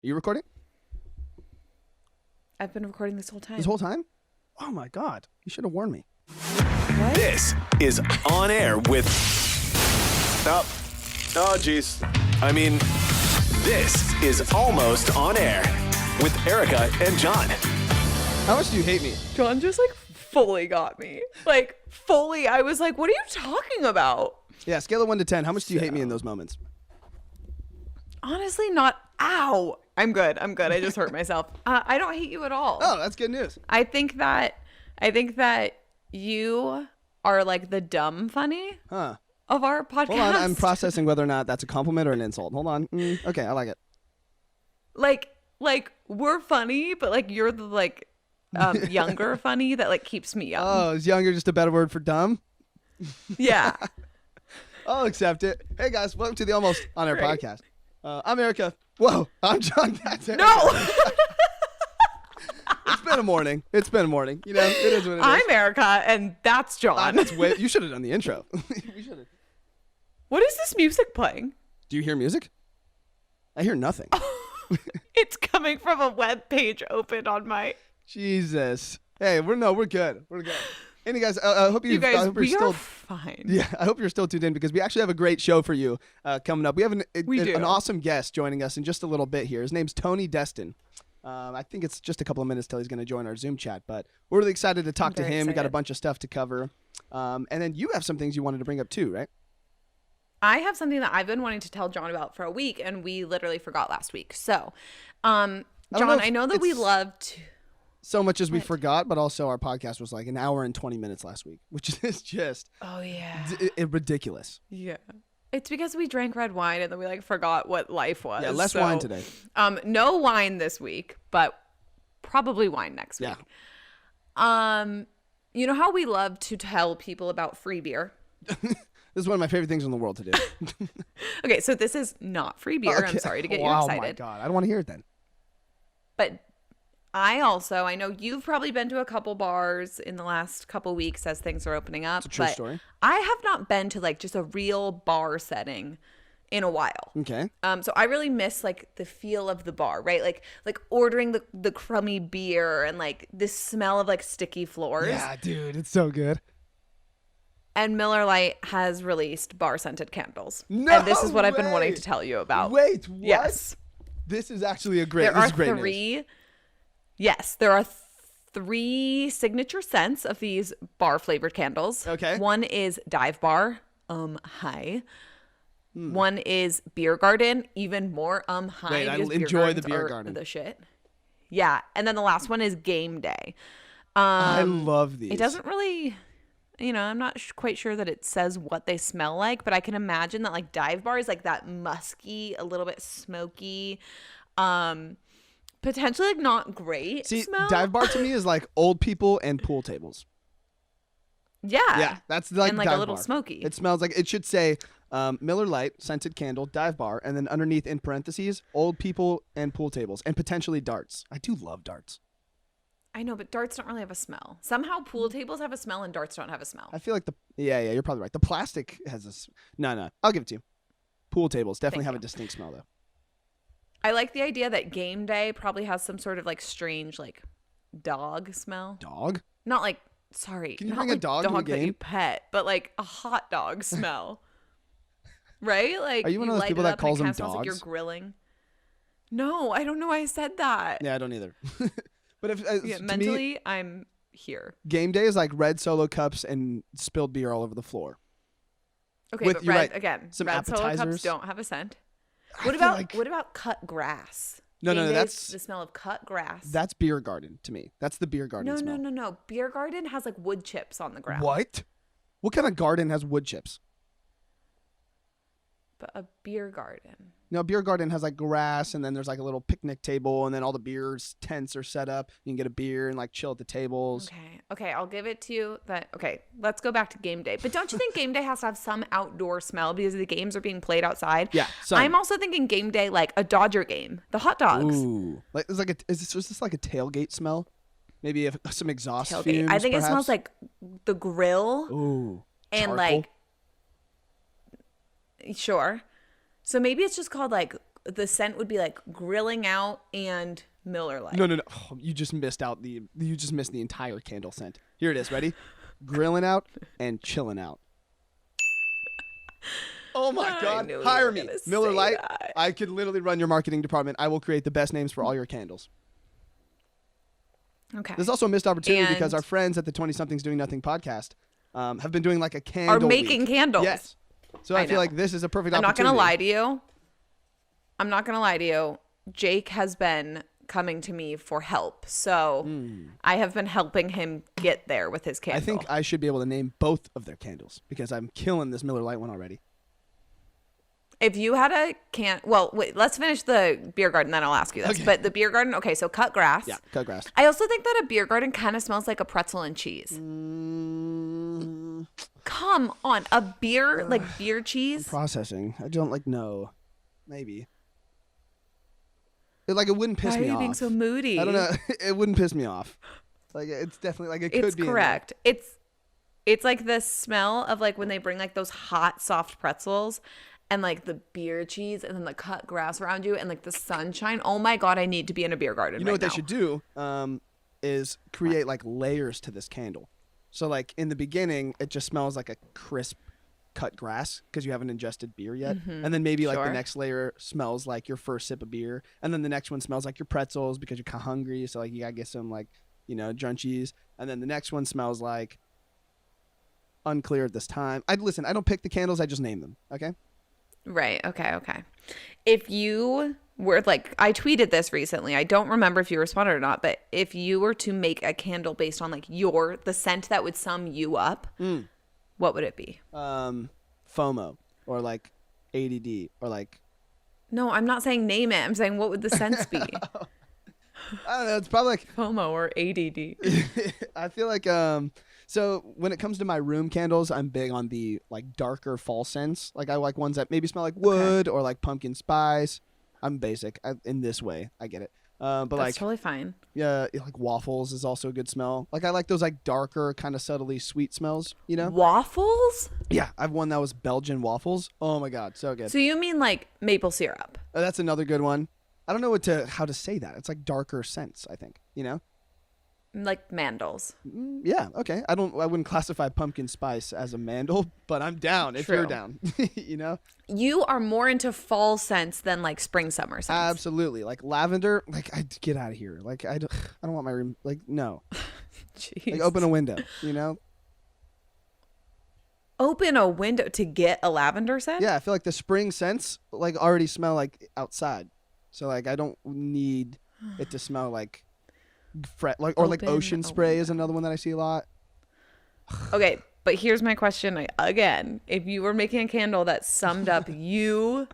you recording? I've been recording this whole time. This whole time? Oh my God. You should have warned me. What? This is On Air with... Oh, geez. I mean, this is Almost On Air with Erica and John. How much do you hate me? John just like fully got me. Like fully. I was like, what are you talking about? Yeah, scale of 1 to 10. How much do you hate me in those moments? Honestly, not. Ow. I'm good. I just hurt myself. I don't hate you at all. Oh, that's good news. I think that you are like the dumb funny of our podcast. Hold on. I'm processing whether or not that's a compliment or an insult. Hold on. Okay, I like it. Like we're funny, but like you're the like younger funny that like keeps me young. Oh, is younger just a better word for dumb? Yeah. I'll accept it. Hey guys, welcome to the Almost On Air Great. podcast. I'm Erica. Whoa, I'm John. That's Erica. No. It's been a morning. You know, it is what it is. I'm Erica, and that's John. You should have done the intro. We should have. What is this music playing? Do you hear music? I hear nothing. It's coming from a web page open on my. Jesus. Hey, we're good. We're good. Anyway, guys, I hope You guys, I hope you're we still are fine. Yeah, I hope you're still tuned in because we actually have a great show for you coming up. We have an awesome guest joining us in just a little bit here. His name's Destin. I think it's just a couple of minutes till he's going to join our Zoom chat, but we're really excited to talk to him. We got a bunch of stuff to cover. And then you have some things you wanted to bring up too, right? I have something that I've been wanting to tell John about for a week, and we literally forgot last week. So, John, I know that we love to... So much as we forgot, but also our podcast was like an hour and 20 minutes last week, which is just ridiculous. Yeah. It's because we drank red wine and then we like forgot what life was. Yeah, less wine today. No wine this week, but probably wine next week. You know how we love to tell people about free beer? This is one of my favorite things in the world to do. Okay, so this is not free beer. Okay. I'm sorry to get you excited. Oh my God, I don't want to hear it then. But I know you've probably been to a couple bars in the last couple weeks as things are opening up. It's a true story. I have not been to like just a real bar setting in a while. Okay. So I really miss like the feel of the bar, right? Like ordering the crummy beer and like this smell of like sticky floors. Yeah, dude, it's so good. And Miller Lite has released bar scented candles. No And this is what I've been way. wanting to tell you about. Wait, what? Yes. This is actually great news. Yes, there are 3 signature scents of these bar flavored candles. Okay. One is Dive Bar, hi. One is Beer Garden, even more hi. Wait, I because enjoy the Beer are Garden. The shit. Yeah, and then the last one is Game Day. I love these. It doesn't really, I'm not quite sure that it says what they smell like, but I can imagine that like Dive Bar is like that musky, a little bit smoky, potentially like not great smell. Dive Bar to me is like old people and pool tables. Yeah, that's like and like Dive a little Bar. smoky. It smells like it should say Miller Lite scented candle Dive Bar, and then underneath in parentheses old people and pool tables, and potentially darts. I do love darts. I know, but darts don't really have a smell. Somehow pool tables have a smell and darts don't have a smell. I feel like you're probably right. The plastic has this. No, I'll give it to you. Pool tables definitely have a distinct smell though. I like the idea that Game Day probably has some sort of like strange like dog smell. Dog? Not like, sorry. Can you not bring like a dog to a that you game? pet, but like a hot dog smell. Right? Like, are you one of those people that calls them dogs? Smells like you're grilling. No, I don't know why I said that. Yeah, I don't either. But if mentally, I'm here. Game Day is like red Solo cups and spilled beer all over the floor. Okay, With, but you're red, right, again, some red Solo cups appetizers. don't have a scent. I What feel about like- what about cut grass? No, Game Day that's is the smell of cut grass. That's Beer Garden to me. That's the Beer Garden smell. No. Beer Garden has like wood chips on the ground. What? What kind of garden has wood chips? But a beer garden. No, Beer Garden has like grass, and then there's like a little picnic table, and then all the beers tents are set up. You can get a beer and like chill at the tables. Okay, I'll give it to you. Okay, let's go back to Game Day. But don't you think Game Day has to have some outdoor smell because the games are being played outside? Yeah. I'm also thinking Game Day like a Dodger game, the hot dogs. Ooh, like is this like a tailgate smell? Maybe some exhaust Tailgate. fumes. I think perhaps? it smells like the grill. Ooh, and charcoal? like, sure. So maybe it's just called like the scent would be like grilling out and Miller Lite. No. Oh, you just missed the entire candle scent. Here it is. Ready? Grilling out and chilling out. Oh my God. Hire me. Miller Lite. I could literally run your marketing department. I will create the best names for all your candles. Okay. There's also a missed opportunity because our friends at the 20-somethings Doing Nothing podcast have been doing like a candle making week. candles. Yes. So I feel like this is a perfect I'm opportunity. not going to lie to you. Jake has been coming to me for help. So I have been helping him get there with his candle. I think I should be able to name both of their candles because I'm killing this Miller Lite one already. If you had a well, wait, let's finish the beer garden, then I'll ask you this. Okay. But the beer garden, okay, so cut grass. Yeah, cut grass. I also think that a beer garden kind of smells like a pretzel and cheese. Come on, a beer, like beer cheese? I'm processing. I don't know. Maybe. It wouldn't piss me off. Why are you being so moody? I don't know. It wouldn't piss me off. Like, it's definitely, like, it could be. It's correct. It's like the smell of, like, when they bring, like, those hot, soft pretzels and, like, the beer cheese and then the cut grass around you and, like, the sunshine. Oh, my God, I need to be in a beer garden You know right what now. they should do is create, like, layers to this candle. So, like, in the beginning, it just smells like a crisp cut grass because you haven't ingested beer yet. And then maybe, like, the next layer smells like your first sip of beer. And then the next one smells like your pretzels because you're kind of hungry. So, like, you got to get some, like, drunchies. And then the next one smells like unclear at this time. Listen, I don't pick the candles. I just name them. Okay? Right. Okay. If you were like, I tweeted this recently. I don't remember if you responded or not, but if you were to make a candle based on like the scent that would sum you up, what would it be? FOMO or like ADD or like. No, I'm not saying name it. I'm saying what would the scents be? I don't know. It's probably like FOMO or ADD. I feel like so when it comes to my room candles, I'm big on the like darker fall scents. Like I like ones that maybe smell like wood or like pumpkin spice. I'm basic in this way. I get it. But That's like totally fine. Yeah, like waffles is also a good smell. Like I like those like darker, kind of subtly sweet smells. You know, waffles. Yeah, I've one that was Belgian waffles. Oh my God, so good. So you mean like maple syrup? That's another good one. I don't know how to say that. It's like darker scents, I think, Like mandels. Yeah, okay. I wouldn't classify pumpkin spice as a mandel, but I'm down if you're down, You are more into fall scents than like spring summer scents. Absolutely. Like lavender, like I'd get out of here. Like I don't want my room, like no. Jeez. Like open a window, Open a window to get a lavender scent? Yeah, I feel like the spring scents like already smell like outside. So like I don't need it to smell like like ocean spray is another one that I see a lot. Okay, but here's my question again. If you were making a candle that summed up you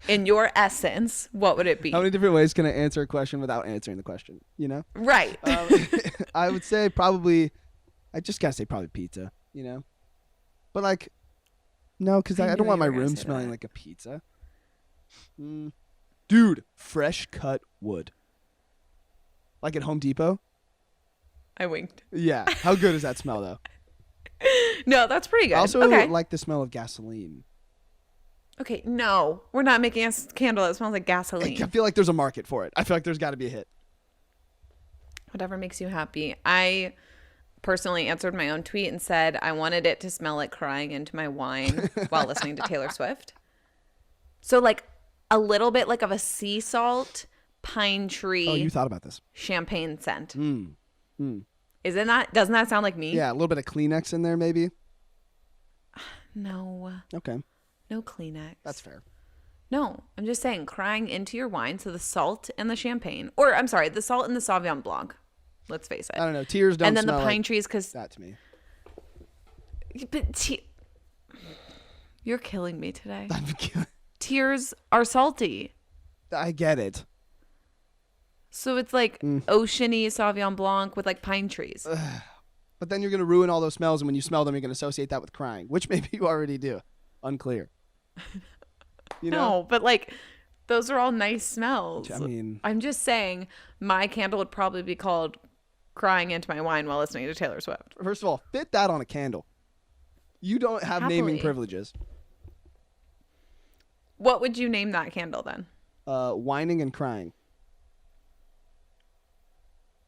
in your essence, what would it be? How many different ways can I answer a question without answering the question, Right. I would say probably I just gotta say probably pizza, But like no, because I don't want my room smelling like a pizza. Dude, fresh cut wood. Like at Home Depot? I winked. Yeah. How good does that smell, though? No, that's pretty good. I also like the smell of gasoline. Okay, no. We're not making a candle that smells like gasoline. I feel like there's a market for it. I feel like there's got to be a hit. Whatever makes you happy. I personally answered my own tweet and said I wanted it to smell like crying into my wine while listening to Taylor Swift. So like a little bit like of a sea salt, pine tree. Oh, you thought about this. Champagne scent. Isn't that? Doesn't that sound like me? Yeah, a little bit of Kleenex in there, maybe. No. Okay. No Kleenex. That's fair. No, I'm just saying crying into your wine. So the salt and the champagne, or I'm sorry, the salt and the Sauvignon Blanc. Let's face it. I don't know. Tears don't. And then smell the pine like trees, because that to me. But you're killing me today. Tears are salty. I get it. So it's like oceany Sauvignon Blanc with like pine trees. But then you're going to ruin all those smells, and when you smell them, you're going to associate that with crying, which maybe you already do. Unclear. No, but like those are all nice smells. I mean, I'm just saying my candle would probably be called Crying Into My Wine While Listening to Taylor Swift. First of all, fit that on a candle. You don't have naming privileges. What would you name that candle then? Whining and crying.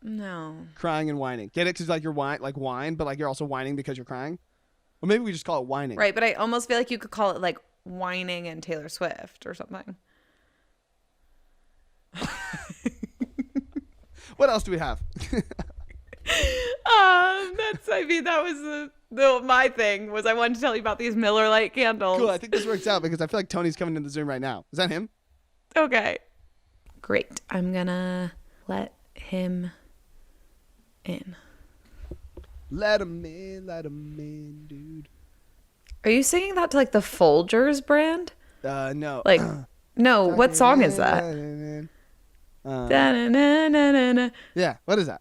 No. Crying and whining. Get it? Because like you're wine, but like you're also whining because you're crying. Or maybe we just call it whining. Right, but I almost feel like you could call it like whining and Taylor Swift or something. What else do we have? That was my thing was I wanted to tell you about these Miller Lite candles. Cool. I think this works out because I feel like Tony's coming into the Zoom right now. Is that him? Okay. Great. I'm gonna let him in. Let him in, dude. Are you singing that to like the Folgers brand? No. Like, no. What song is that? Da-na-na-na-na-na. Yeah. What is that?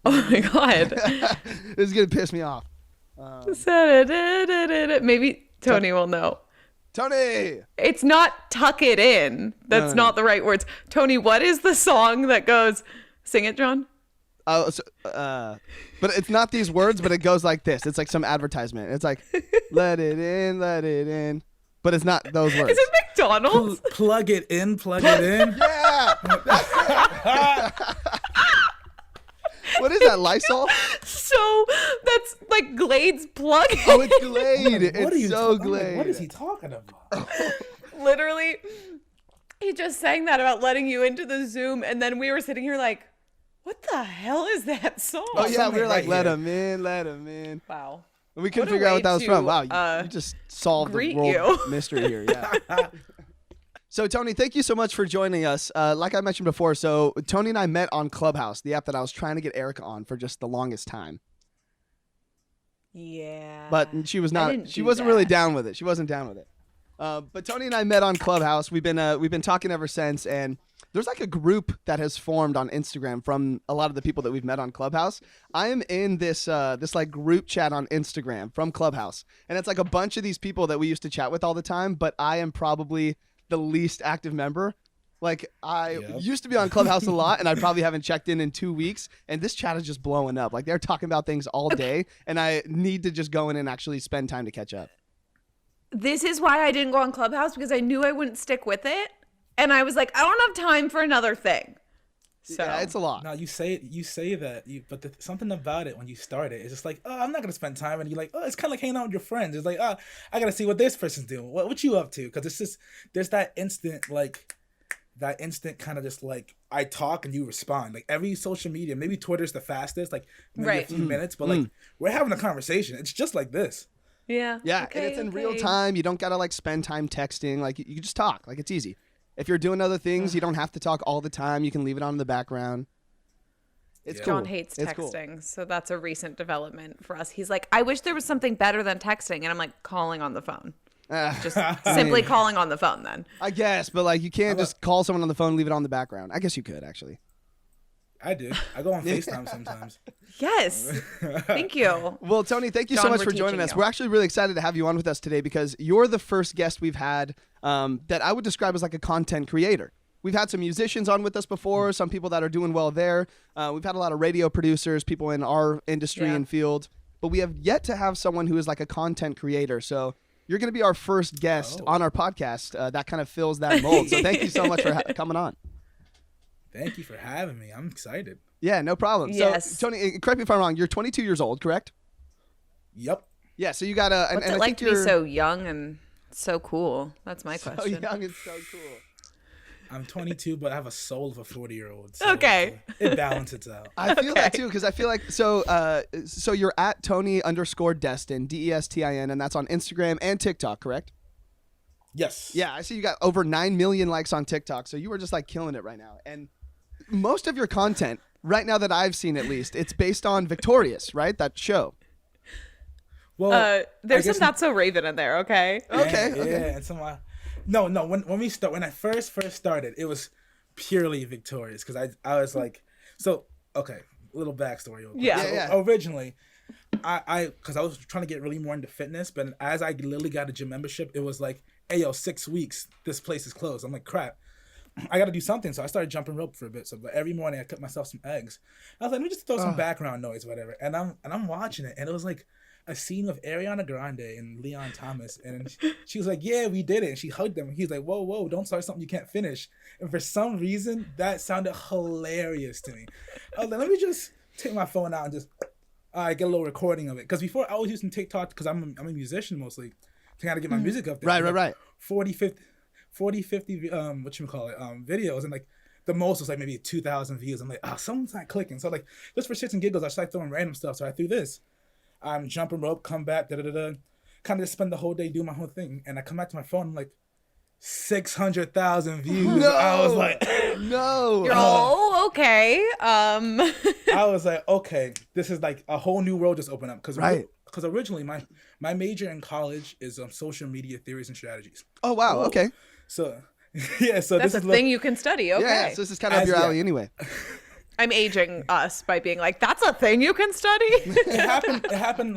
Oh my god. This is gonna piss me off. Maybe Tony will know. Tony. It's not Tuck It In. That's No. not the right words. Tony, what is the song that goes? Sing it, John. Oh, but it's not these words, but it goes like this. It's like some advertisement. It's like, let it in. But it's not those words. Is it McDonald's? Plug it in. Yeah. What is that, Lysol? So that's like Glade's plug. Oh, it's Glade. It's so Glade. Glade. What is he talking about? Literally, he just sang that about letting you into the Zoom, and then we were sitting here like, what the hell is that song? Oh, yeah. We were like, right let here. him in. Wow. And we couldn't What a figure out way what that was to, from. Wow. You just solved the greet world you. mystery here. Yeah. So, Tony, thank you so much for joining us. Like I mentioned before, so Tony and I met on Clubhouse, the app that I was trying to get Erica on for just the longest time. Yeah. But she was not. She wasn't really down with it. She wasn't down with it. But Tony and I met on Clubhouse. We've been talking ever since, and there's like a group that has formed on Instagram from a lot of the people that we've met on Clubhouse. I am in this like group chat on Instagram from Clubhouse, and it's like a bunch of these people that we used to chat with all the time. But I am probably the least active member. Like I used to be on Clubhouse a lot, and I probably haven't checked in 2 weeks, and this chat is just blowing up. Like they're talking about things all day, and I need to just go in and actually spend time to catch up. This is why I didn't go on Clubhouse, because I knew I wouldn't stick with it. And I was like, I don't have time for another thing. So yeah, it's a lot. No, you say that, but something about it when you start it, it's just like, oh, I'm not gonna spend time, and you're like, oh, it's kind of like hanging out with your friends. It's like, oh, I gotta see what this person's doing. What you up to? Because it's just there's that instant kind of just like I talk and you respond. Like every social media, maybe Twitter's the fastest, like maybe a few minutes, but like we're having a conversation. It's just like this. Yeah. Yeah, okay, and it's in real time. You don't gotta like spend time texting. Like you just talk. Like it's easy. If you're doing other things, you don't have to talk all the time. You can leave it on in the background. It's cool. John hates It's texting, cool. so that's a recent development for us. He's like, I wish there was something better than texting, and I'm like, calling on the phone. Just simply calling on the phone then. I guess, but like you can't just call someone on the phone and leave it on the background. I guess you could actually. I do. I go on FaceTime sometimes. Yes. Thank you. Well, Tony, thank you so John, much we're for joining teaching us. you. We're actually really excited to have you on with us today because you're the first guest we've had that I would describe as like a content creator. We've had some musicians on with us before, some people that are doing well there. We've had a lot of radio producers, people in our industry and field, but we have yet to have someone who is like a content creator. So you're going to be our first guest on our podcast. That kind of fills that mold. So thank you so much for coming on. Thank you for having me. I'm excited. Yeah, no problem. Yes. So, Tony, correct me if I'm wrong. You're 22 years old, correct? Yep. Yeah, so you got a... What's it like to be so young and so cool? That's my question. So young and so cool. I'm 22, but I have a soul of a 40-year-old. So Okay. It balances out. I feel that too, because I feel like so you're at Tony_Destin, DESTIN, and that's on Instagram and TikTok, correct? Yes. Yeah, I see you got over 9 million likes on TikTok, so you are just like killing it right now. And most of your content, right now that I've seen at least, it's based on Victorious, right? That show. Well, there's some Not So Raven in there, okay? Okay. Yeah, and some. No. When I first started, it was purely Victorious because I was like, so okay, little backstory. Real quick. Yeah. So originally, because I was trying to get really more into fitness, but as I literally got a gym membership, it was like, hey yo, 6 weeks, this place is closed. I'm like, crap. I got to do something. So I started jumping rope for a bit. So but every morning I cooked myself some eggs. I was like, let me just throw some background noise, whatever. And I'm watching it, and it was like a scene with Ariana Grande and Leon Thomas, and she was like, "Yeah, we did it." And she hugged him. He's like, "Whoa, don't start something you can't finish." And for some reason, that sounded hilarious to me. I was like, "Let me just take my phone out and just get a little recording of it." Because before I was using TikTok because I'm a musician mostly to kind of get my music up there. Right. 40, 50 videos, and like the most was like maybe 2,000 views. I'm like, someone's not clicking. So like, just for shits and giggles, I started throwing random stuff. So I threw this. I'm jumping rope, come back, kind of just spend the whole day doing my whole thing. And I come back to my phone, I'm like, 600,000 views. No! I was like, no. You're all okay. I was like, okay, this is like a whole new world just opened up. Because originally my major in college is social media theories and strategies. Oh, wow. Okay. So, yeah. So that's this a is thing you can study. Okay. Yeah, so this is kind of up your alley anyway. I'm aging us by being like, that's a thing you can study. It happened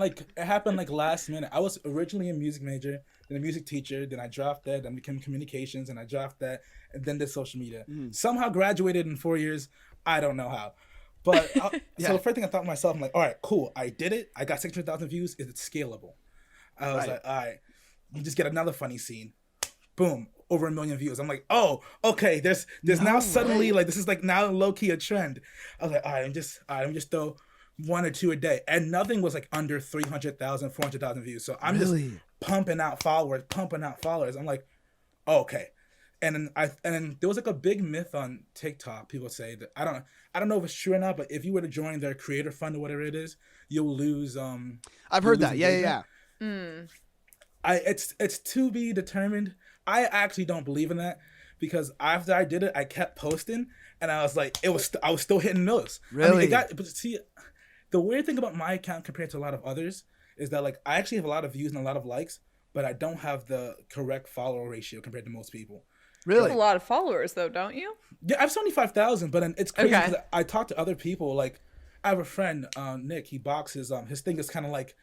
like last minute. I was originally a music major, then a music teacher, then I dropped that, then became communications, and I dropped that, and then did social media. Somehow graduated in 4 years. I don't know how. But so the first thing I thought to myself, I'm like, all right, cool. I did it. I got 600,000 views. Is it scalable? I was like, all right, you just get another funny scene. Boom, over 1 million views. I'm like, oh, okay. There's now suddenly like this is like now low key a trend. I was like, all right, I'm just throw 1 or 2 a day, and nothing was like under 300,000, 400,000 views. So I'm just pumping out followers. I'm like, oh, okay. And then there was like a big myth on TikTok. People say that I don't know if it's true or not, but if you were to join their creator fund or whatever it is, you'll lose. I've heard that. Yeah. It's to be determined. I actually don't believe in that because after I did it, I kept posting, and I was like, I was still hitting millions. Really? But see, the weird thing about my account compared to a lot of others is that like I actually have a lot of views and a lot of likes, but I don't have the correct follower ratio compared to most people. Really? You have a lot of followers though, don't you? Yeah, I have 75,000, but it's crazy because Okay. I talk to other people. Like I have a friend, Nick. He boxes. His thing is kind of like,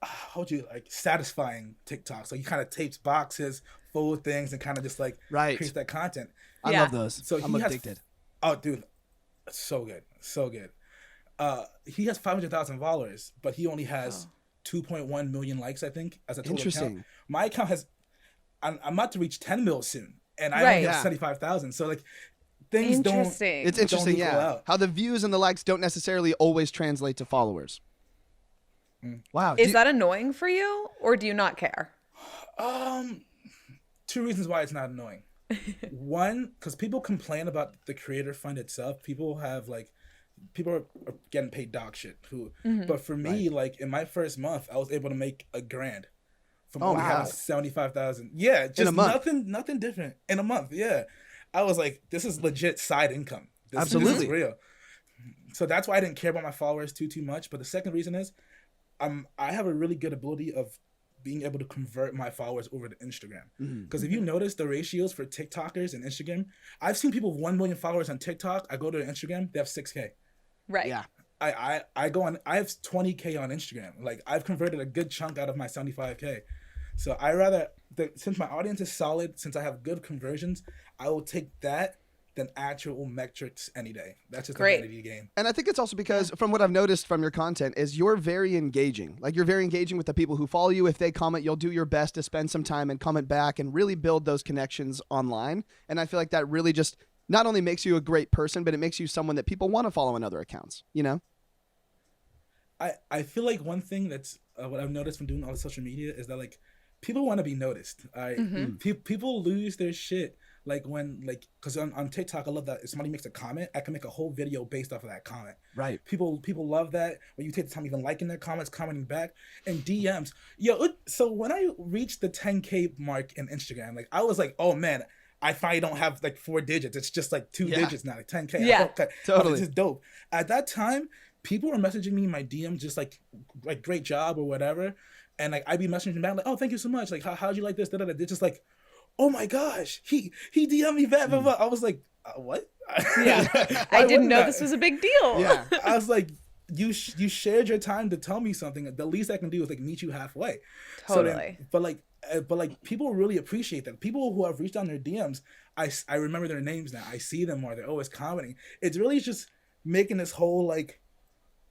how would you like satisfying TikTok? So he kind of tapes boxes, full things, and kind of just like creates that content. I love those. So I'm addicted. Oh, dude, so good. He has 500,000 followers, but he only has 2.1 million likes, I think, as a total account. My account has. I'm about to reach 10 mil soon, and I only have 75,000. So like, things don't. It's interesting, out. How the views and the likes don't necessarily always translate to followers. Wow. Is that annoying for you, or do you not care? 2 reasons why it's not annoying. One, because people complain about the creator fund itself. People are getting paid dog shit. But for me, like in my first month, I was able to make $1,000 from only having 75,000. Yeah, just in a month. nothing different in a month. Yeah, I was like, this is legit side income. This is real. So that's why I didn't care about my followers too much. But the second reason is, I have a really good ability of being able to convert my followers over to Instagram. Because if you notice the ratios for TikTokers and Instagram, I've seen people with 1 million followers on TikTok. I go to Instagram, they have 6K. Right. Yeah. I go on. I have 20K on Instagram. Like I've converted a good chunk out of my 75K. So I rather since my audience is solid, since I have good conversions, I will take that than actual metrics any day. That's just a vanity game. And I think it's also because from what I've noticed from your content is you're very engaging. Like you're very engaging with the people who follow you. If they comment, you'll do your best to spend some time and comment back and really build those connections online. And I feel like that really just not only makes you a great person, but it makes you someone that people want to follow on other accounts, you know? I feel like one thing that's what I've noticed from doing all the social media is that like people want to be noticed. People lose their shit. Like when, like, because on TikTok, I love that if somebody makes a comment, I can make a whole video based off of that comment. Right. People love that when you take the time even liking their comments, commenting back, and DMs. So when I reached the 10K mark in Instagram, like I was like, oh man, I finally don't have like 4 digits. It's just like 2 digits now, like 10K. Yeah, totally. This is dope. At that time, people were messaging me in my DM just like great job or whatever, and like I'd be messaging back like, oh, thank you so much. Like how'd you like this? They're just like, oh my gosh, he DM'd me back. I was like, what? Yeah, I didn't know this was a big deal. Yeah, I was like, you shared your time to tell me something. The least I can do is like meet you halfway. Totally. So but like people really appreciate that. People who have reached out in their DMs, I remember their names now. I see them more. They're always commenting. It's really just making this whole like,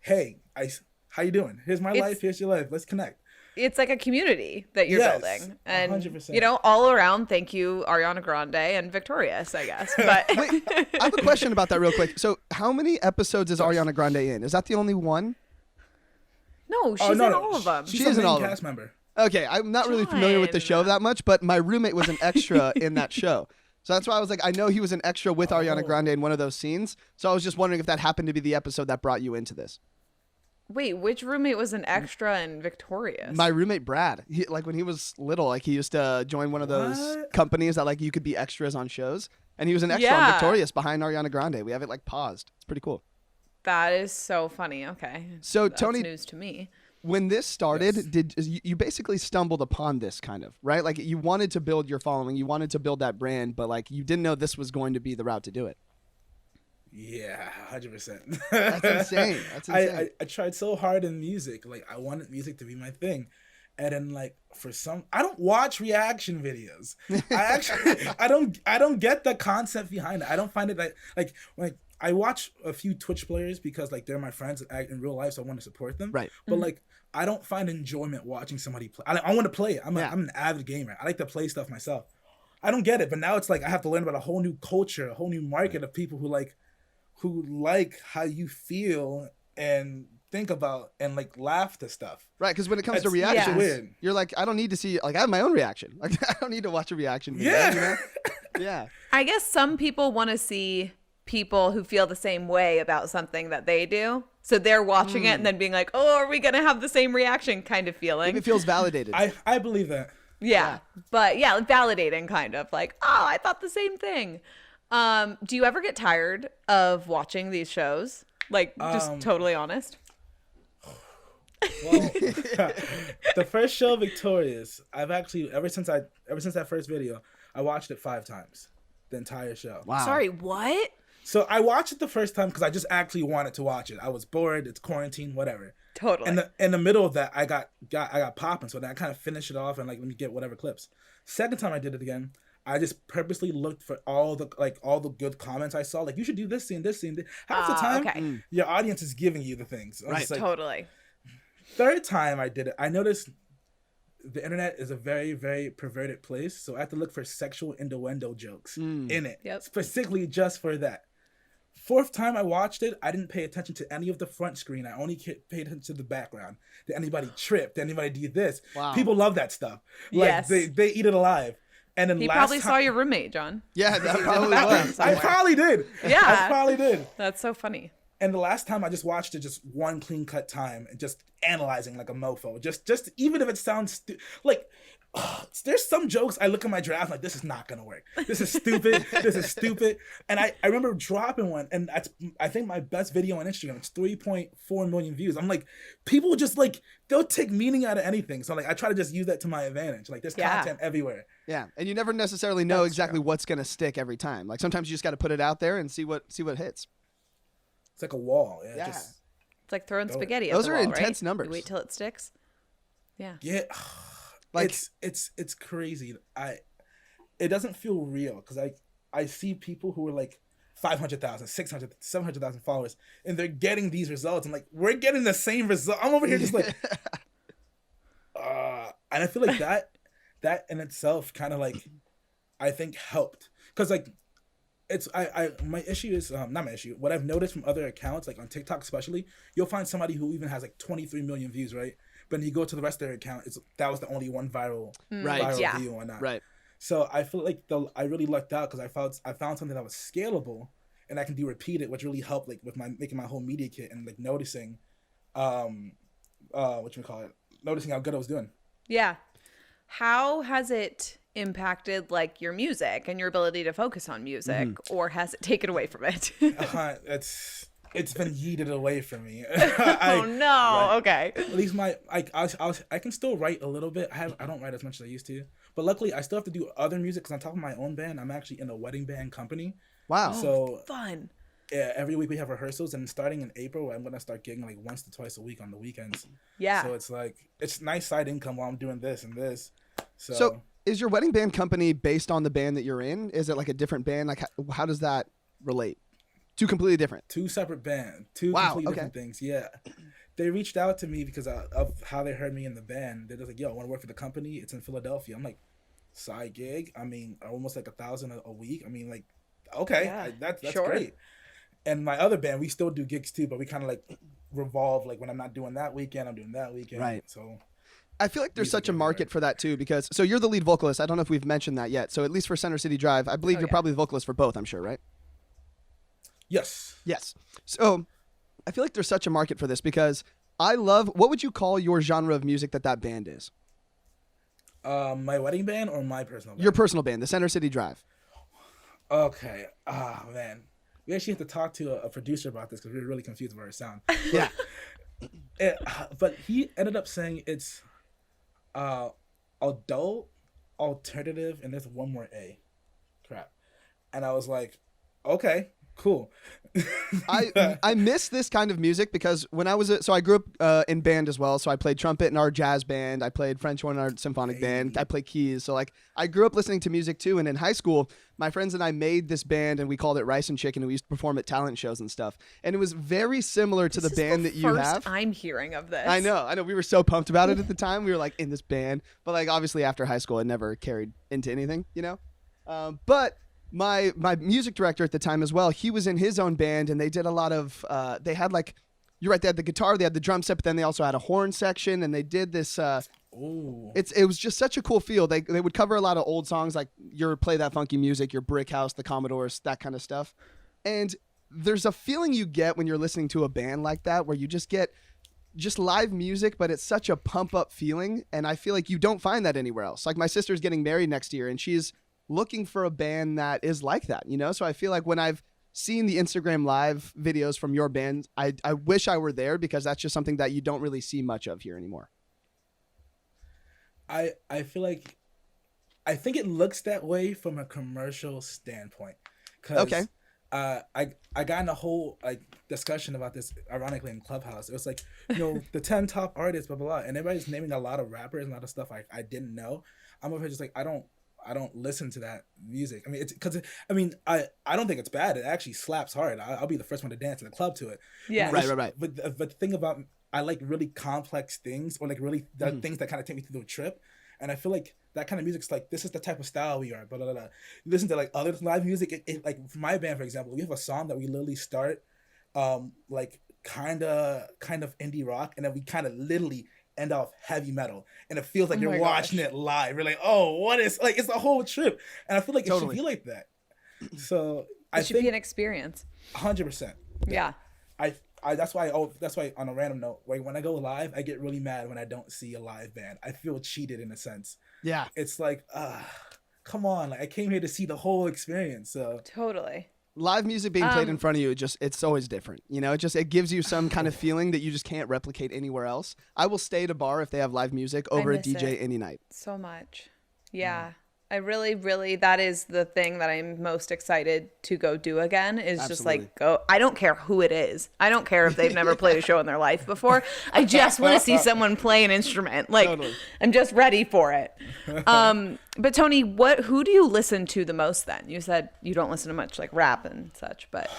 hey, How you doing? Here's my life. Here's your life. Let's connect. It's like a community that you're building. And, 100%. All around, thank you, Ariana Grande and Victorious, I guess. But Wait, I have a question about that real quick. So how many episodes is Ariana Grande in? Is that the only one? No, she's in all of them. She's a main cast member. Okay, I'm not really familiar with the show that much, but my roommate was an extra in that show. So that's why I was like, I know he was an extra with Ariana Grande in one of those scenes. So I was just wondering if that happened to be the episode that brought you into this. Wait, which roommate was an extra in Victorious? My roommate Brad. When he was little, he used to join one of those companies that you could be extras on shows, and he was an extra on Victorious behind Ariana Grande. We have it paused. It's pretty cool. That is so funny. Okay, so that's Tony, news to me. When this started, did you basically stumbled upon this kind of right? Like you wanted to build your following, you wanted to build that brand, but you didn't know this was going to be the route to do it. Yeah, 100%. That's insane. That's insane. I tried so hard in music. I wanted music to be my thing. And then I don't watch reaction videos. I don't get the concept behind it. I don't find it when I watch a few Twitch players because they're my friends in real life, so I want to support them. Right. But I don't find enjoyment watching somebody play. I want to play it. I'm an avid gamer. I like to play stuff myself. I don't get it, but now it's I have to learn about a whole new culture, a whole new market of people who like how you feel and think about and laugh to stuff. Right, because when it comes to reactions, you're I don't need to see I have my own reaction. I don't need to watch a reaction video. Yeah. You know? Yeah. I guess some people want to see people who feel the same way about something that they do. So they're watching it and then being like, oh, are we going to have the same reaction kind of feeling? It feels validated. I believe that. Yeah. But validating kind of oh, I thought the same thing. Do you ever get tired of watching these shows? Just totally honest. Well, the first show, Victorious, I've actually ever since that first video, I watched it 5 times, the entire show. Wow. Sorry, what? So I watched it the first time because I just actually wanted to watch it. I was bored. It's quarantine, whatever. Totally. In the middle of that, I got popping. So then I kind of finished it off and let me get whatever clips. Second time I did it again, I just purposely looked for all the good comments I saw. You should do this scene, this scene. Half the time, your audience is giving you the things. Right. Totally. Third time I did it, I noticed the internet is a very, very perverted place. So I have to look for sexual innuendo jokes in it, specifically just for that. Fourth time I watched it, I didn't pay attention to any of the front screen. I only paid attention to the background. Did anybody trip? Did anybody do this? Wow. People love that stuff. Yes. They eat it alive. And then he probably saw your roommate, John. Yeah, that probably was. I probably did. Yeah. I probably did. That's so funny. And the last time I just watched it just one clean cut time and just analyzing like a mofo. Just even if it sounds there's some jokes I look at my draft this is not gonna work. This is stupid. This is stupid. And I remember dropping one, and I think my best video on Instagram, it's 3.4 million views. I'm people just they'll take meaning out of anything. So I try to just use that to my advantage. There's content everywhere. Yeah, and you never necessarily know exactly what's gonna stick every time. Sometimes you just got to put it out there and see what hits. It's like a wall. Yeah. It's like throwing spaghetti at Those the are wall, intense right? numbers. You wait till it sticks. Yeah. Yeah. It's crazy. It doesn't feel real because I see people who are 500,000, 600, 700,000 followers, and they're getting these results. I'm we're getting the same result. I'm over here just and I feel that in itself kind of I think helped because it's my issue is not my issue. What I've noticed from other accounts on TikTok especially, you'll find somebody who even has 23 million views, right? But when you go to the rest of their account, that was the only one viral view on that. Right. So I feel I really lucked out because I found something that was scalable and I can do repeated, which really helped with making my whole media kit and noticing, noticing how good I was doing. Yeah. How has it impacted your music and your ability to focus on music, or has it taken away from it? It's been yeeted away from me. Oh no! Right. Okay. At least I can still write a little bit. I don't write as much as I used to, but luckily I still have to do other music because on top of my own band, I'm actually in a wedding band company. Wow! So fun. Yeah, every week we have rehearsals, and starting in April, I'm gonna start gigging once to twice a week on the weekends. Yeah. So it's nice side income while I'm doing this and this. So is your wedding band company based on the band that you're in? Is it a different band? How does that relate? Two completely different. Two separate bands. Two completely different things. Yeah. they reached out to me because of how they heard me in the band. They're just like, "Yo, I want to work for the company. It's in Philadelphia." I'm like, "Side gig? I mean, almost like $1,000 a week. I mean, like, okay, that's sure. Great." And my other band, we still do gigs too, but we kind of like revolve. Like when I'm not doing that weekend, I'm doing that weekend. Right. So I feel like there's such a market for that too, because so you're the lead vocalist. I don't know if we've mentioned that yet. So at least for Center City Drive, I believe you're probably the vocalist for both. I'm sure, right? Yes. Yes. So I feel like there's such a market for this because I love. What would you call your genre of music that band is? My wedding band or my personal band? Your personal band, the Center City Drive. Okay. Man. We actually have to talk to a producer about this because we were really confused about our sound. Yeah. But he ended up saying it's adult, alternative, and there's one more A. Crap. And I was like, okay, cool. I miss this kind of music because when I was so I grew up in band as well. So I played trumpet in our jazz band. I played French horn in our symphonic band. I played keys. So like I grew up listening to music too. And in high school, my friends and I made this band and we called it Rice and Chicken. And we used to perform at talent shows and stuff. And it was very similar to the band that you have. I'm hearing of this. I know. We were so pumped about it at the time. We were like in this band, but like obviously after high school, it never carried into anything, you know. But my music director at the time as well, he was in his own band and they did a lot of they had like, you're right, they had the guitar, they had the drum set, but then they also had a horn section and they did this it was just such a cool feel. They would cover a lot of old songs like your Play That Funky Music, your Brick House, the Commodores, that kind of stuff. And there's a feeling you get when you're listening to a band like that where you just get just live music, but it's such a pump up feeling, and I feel like you don't find that anywhere else. Like my sister's getting married next year and she's looking for a band that is like that, you know? So I feel like when I've seen the Instagram live videos from your band, I wish I were there because that's just something that you don't really see much of here anymore. I feel like, I think it looks that way from a commercial standpoint. Okay. I got in a whole like discussion about this, ironically, in Clubhouse. It was like, you know, the 10 top artists, blah, blah, blah. And everybody's naming a lot of rappers and a lot of stuff I didn't know. I'm over here just like, I don't listen to that music. I mean, it's because I don't think it's bad. It actually slaps hard. I'll be the first one to dance in the club to it. Yeah, right. But the thing about, I like really complex things, or like really the things that kind of take me through the trip. And I feel like that kind of music's like, this is the type of style we are. Blah, blah, blah. You listen to like other live music. It like for my band, for example, we have a song that we literally start, like kind of indie rock, and then we kind of literally end off heavy metal, and it feels like you're watching it live. We're like, oh, what is, like, it's a whole trip, and I feel like it should be like that. So it should be an experience. 100%. Yeah. That's why on a random note, like when I go live, I get really mad when I don't see a live band. I feel cheated in a sense. Yeah. It's like, come on, like I came here to see the whole experience. So totally. Live music being played in front of you, it's always different. You know, it gives you some kind of feeling that you just can't replicate anywhere else. I will stay at a bar if they have live music over a DJ any night. So much. Yeah. I really, that is the thing that I'm most excited to go do again, is just like go. I don't care who it is. I don't care if they've never played a show in their life before. I just want to see someone play an instrument. Like, totally. I'm just ready for it. But Tony, who do you listen to the most then? You said you don't listen to much like rap and such, but.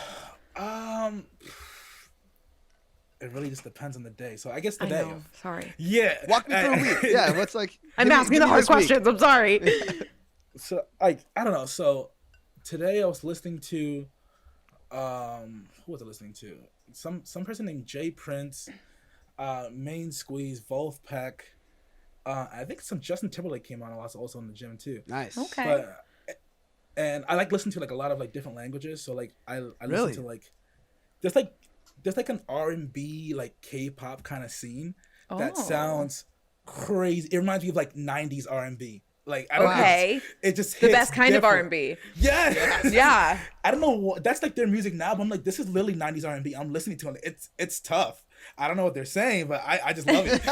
It really just depends on the day. So I guess the day. Sorry. Yeah. Walk me through a week. Yeah. What's like. I'm asking the hard questions. I'm sorry. So like, I don't know. So today I was listening to, who was I listening to? Some person named Jay Prince, Main Squeeze, Wolfpack. I think some Justin Timberlake came on. I was also in the gym too. Nice. Okay. And I like listening to like a lot of like different languages. So like I listen to like there's like an R&B like K-pop kind of scene that sounds crazy. It reminds me of like 90s R&B. Like I don't know, it just hits the best kind different. of R&B. Yeah. Yeah. I don't know what that's like their music now, but I'm like, this is literally 90s R&B. I'm listening to it. It's tough. I don't know what they're saying, but I just love it.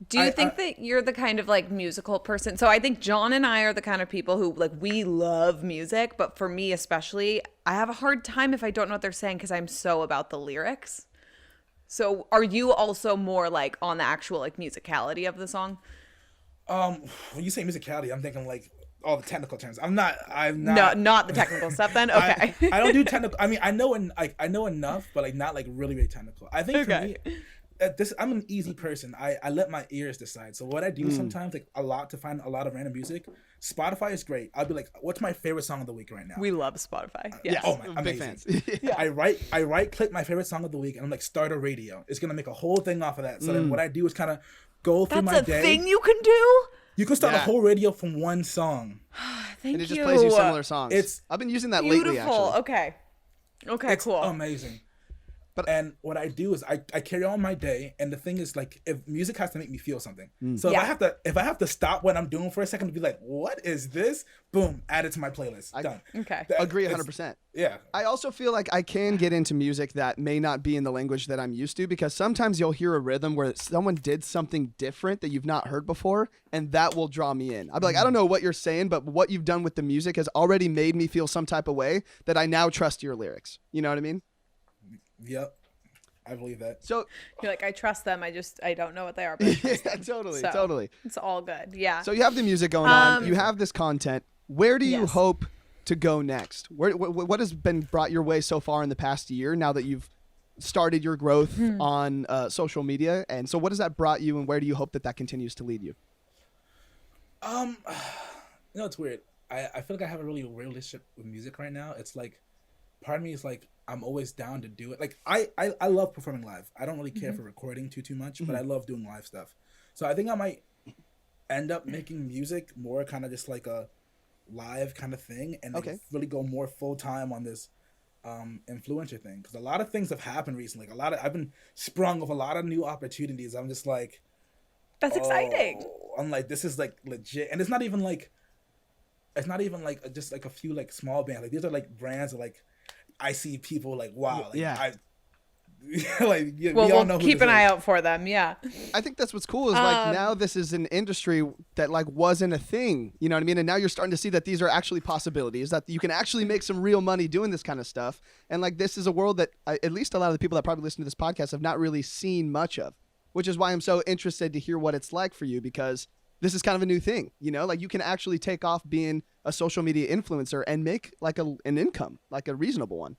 Do you think that you're the kind of like musical person? So I think John and I are the kind of people who like, we love music, but for me especially, I have a hard time if I don't know what they're saying because I'm so about the lyrics. So are you also more like on the actual like musicality of the song? When you say musicality, I'm thinking like all the technical terms. I'm not. Not the technical stuff. Then okay. I don't do technical. I mean, I know enough, but like not like really really technical. I think for me, I'm an easy person. I let my ears decide. So what I do sometimes, like a lot to find a lot of random music. Spotify is great. I'll be like, what's my favorite song of the week right now? We love Spotify. Yes. Oh my, big amazing. fans. I right click my favorite song of the week and I'm like, start a radio. It's gonna make a whole thing off of that. So then what I do is kind of go through my day. That's a thing you can do. You can start a whole radio from one song. Thank and it you. just plays you similar songs. I've been using that lately, actually. Okay. Okay, it's cool. Amazing. And what I do is I carry on my day, and the thing is like if music has to make me feel something. So if I have to stop what I'm doing for a second to be like, what is this? Boom, add it to my playlist. Done. Okay. Agree 100%. Yeah. I also feel like I can get into music that may not be in the language that I'm used to, because sometimes you'll hear a rhythm where someone did something different that you've not heard before, and that will draw me in. I'll be like, I don't know what you're saying, but what you've done with the music has already made me feel some type of way that I now trust your lyrics. You know what I mean? Yep. I believe that. So you're like, I trust them. I don't know what they are. But yeah, totally. It's all good. Yeah. So you have the music going on. You have this content. Where do you hope to go next? What has been brought your way so far in the past year now that you've started your growth on social media? And so what has that brought you, and where do you hope that continues to lead you? It's weird. I feel like I have a really weird relationship with music right now. It's like, part of me is like, I'm always down to do it. Like I love performing live. I don't really care for recording too much, but I love doing live stuff. So I think I might end up making music more kind of just like a live kind of thing, and like really go more full time on this influencer thing, because a lot of things have happened recently. I've been sprung with a lot of new opportunities. I'm just like, that's exciting. I'm like, this is like legit, and it's not even like just like a few like small bands. Like these are like brands that like I see people like, wow, like, we'll keep an eye out for them. Yeah, I think that's what's cool is like now this is an industry that like wasn't a thing, you know what I mean? And now you're starting to see that these are actually possibilities, that you can actually make some real money doing this kind of stuff. And like this is a world that at least a lot of the people that probably listen to this podcast have not really seen much of, which is why I'm so interested to hear what it's like for you, because this is kind of a new thing, you know, like you can actually take off being a social media influencer and make like an income, like a reasonable one.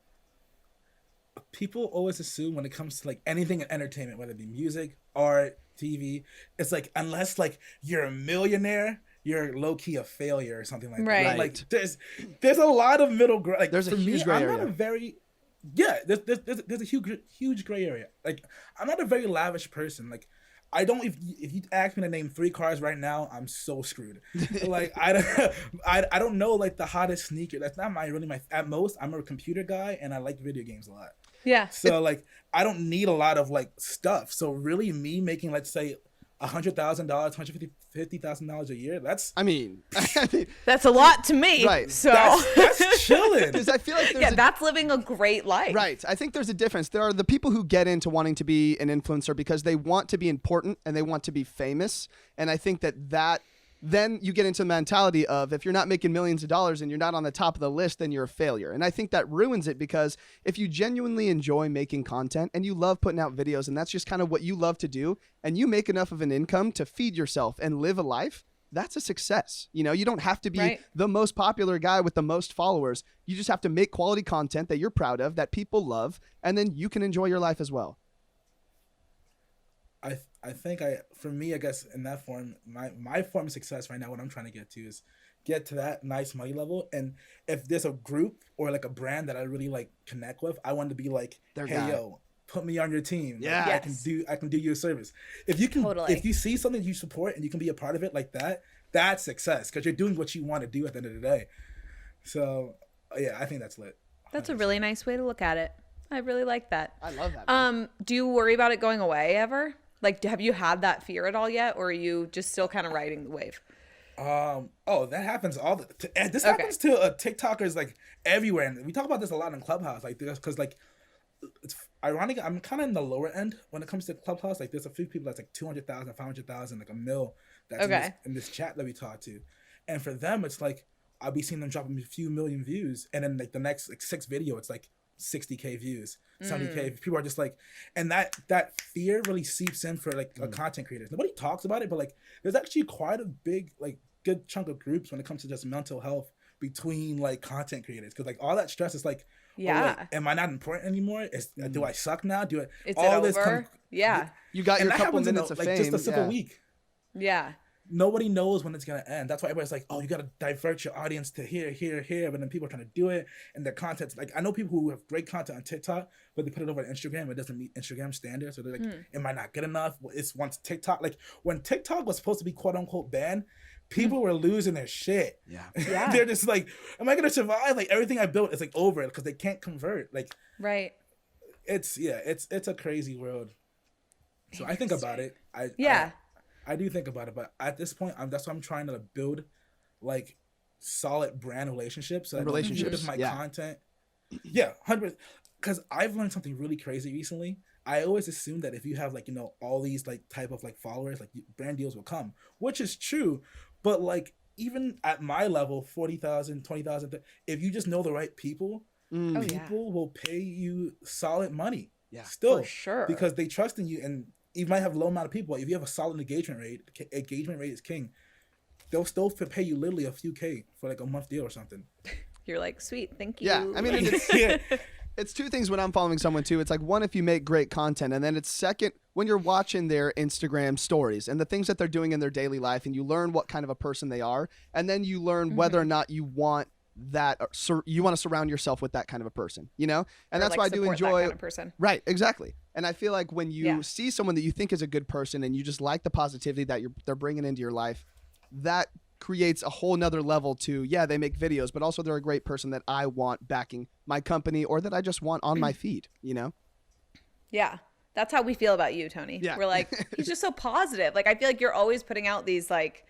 People always assume when it comes to like anything in entertainment, whether it be music, art, TV, it's like, unless like you're a millionaire, you're low key a failure or something like that. Like there's a lot of middle ground. Like there's a huge gray area. There's a huge gray area. Like I'm not a very lavish person. Like I don't. If you ask me to name 3 cars right now, I'm so screwed. Like I don't know like the hottest sneaker. That's not my. At most, I'm a computer guy and I like video games a lot. Yeah. So like I don't need a lot of like stuff. So really, me making, let's say, $100,000, $150,000 a year. I mean, that's a lot to me. Right. So that's chilling. Because I feel like that's living a great life. Right. I think there's a difference. There are the people who get into wanting to be an influencer because they want to be important and they want to be famous. And I think that then you get into the mentality of, if you're not making millions of dollars and you're not on the top of the list, then you're a failure. And I think that ruins it, because if you genuinely enjoy making content and you love putting out videos and that's just kind of what you love to do, and you make enough of an income to feed yourself and live a life, that's a success. You know, you don't have to be the most popular guy with the most followers. You just have to make quality content that you're proud of, that people love, and then you can enjoy your life as well. I think for me, I guess in that form, my form of success right now, what I'm trying to get to is get to that nice money level. And if there's a group or like a brand that I really like connect with, I want to be like, yo, put me on your team. Yeah, like, I can do you a service. If you can, if you see something you support and you can be a part of it like that, that's success, because you're doing what you want to do at the end of the day. So yeah, I think that's lit. 100%. That's a really nice way to look at it. I really like that. I love that. Do you worry about it going away ever? Like, have you had that fear at all yet, or are you just still kind of riding the wave? That happens this happens to TikTokers like everywhere, and we talk about this a lot in Clubhouse, like, because like it's ironic. I'm kind of in the lower end when it comes to Clubhouse. Like, there's a few people that's like 200,000, 500,000, like a mil that's in this chat that we talk to, and for them, it's like I'll be seeing them drop a few million views, and then like the next like 6 video, it's like 60K views, 70K. People are just like, and that fear really seeps in for like content creators. Nobody talks about it, but like there's actually quite a big like good chunk of groups when it comes to just mental health between like content creators, because like all that stress is like, yeah, oh, like, am I not important anymore? Do I suck now? Is all it this over? Yeah, you got your couple minutes of like fame. just a simple week. Yeah. Nobody knows when it's gonna end. That's why everybody's like, "Oh, you gotta divert your audience to here." But then people are trying to do it, and their content's like, I know people who have great content on TikTok, but they put it over on Instagram. It doesn't meet Instagram standards, so they're like, "Am I not good enough?" It's once TikTok, like when TikTok was supposed to be quote unquote banned, people were losing their shit. Yeah. They're just like, "Am I gonna survive?" Like everything I built is like over because they can't convert. Like, right. It's a crazy world. So I think about it. I do think about it, but at this point, that's why I'm trying to build like solid brand relationships. So relationships, my content. Yeah, 100%. Because I've learned something really crazy recently. I always assume that if you have like, all these like type of like followers, like brand deals will come, which is true. But like even at my level, 40,000, 20,000, if you just know the right people, people will pay you solid money. Yeah, still, for sure, because they trust in you. And you might have a low amount of people. If you have a solid engagement rate is king. They'll still pay you literally a few K for like a month deal or something. You're like, sweet, thank you. Yeah, I mean, it's two things when I'm following someone too. It's like, one, if you make great content, and then it's second, when you're watching their Instagram stories and the things that they're doing in their daily life, and you learn what kind of a person they are, and then you learn whether or not you want that, you want to surround yourself with that kind of a person, and or that's like why I do enjoy that kind of person. Right, exactly. And I feel like when you see someone that you think is a good person and you just like the positivity that they're bringing into your life, that creates a whole nother level to, they make videos, but also they're a great person that I want backing my company, or that I just want on my feed, Yeah. That's how we feel about you, Tony. Yeah. We're like, he's just so positive. Like, I feel like you're always putting out these like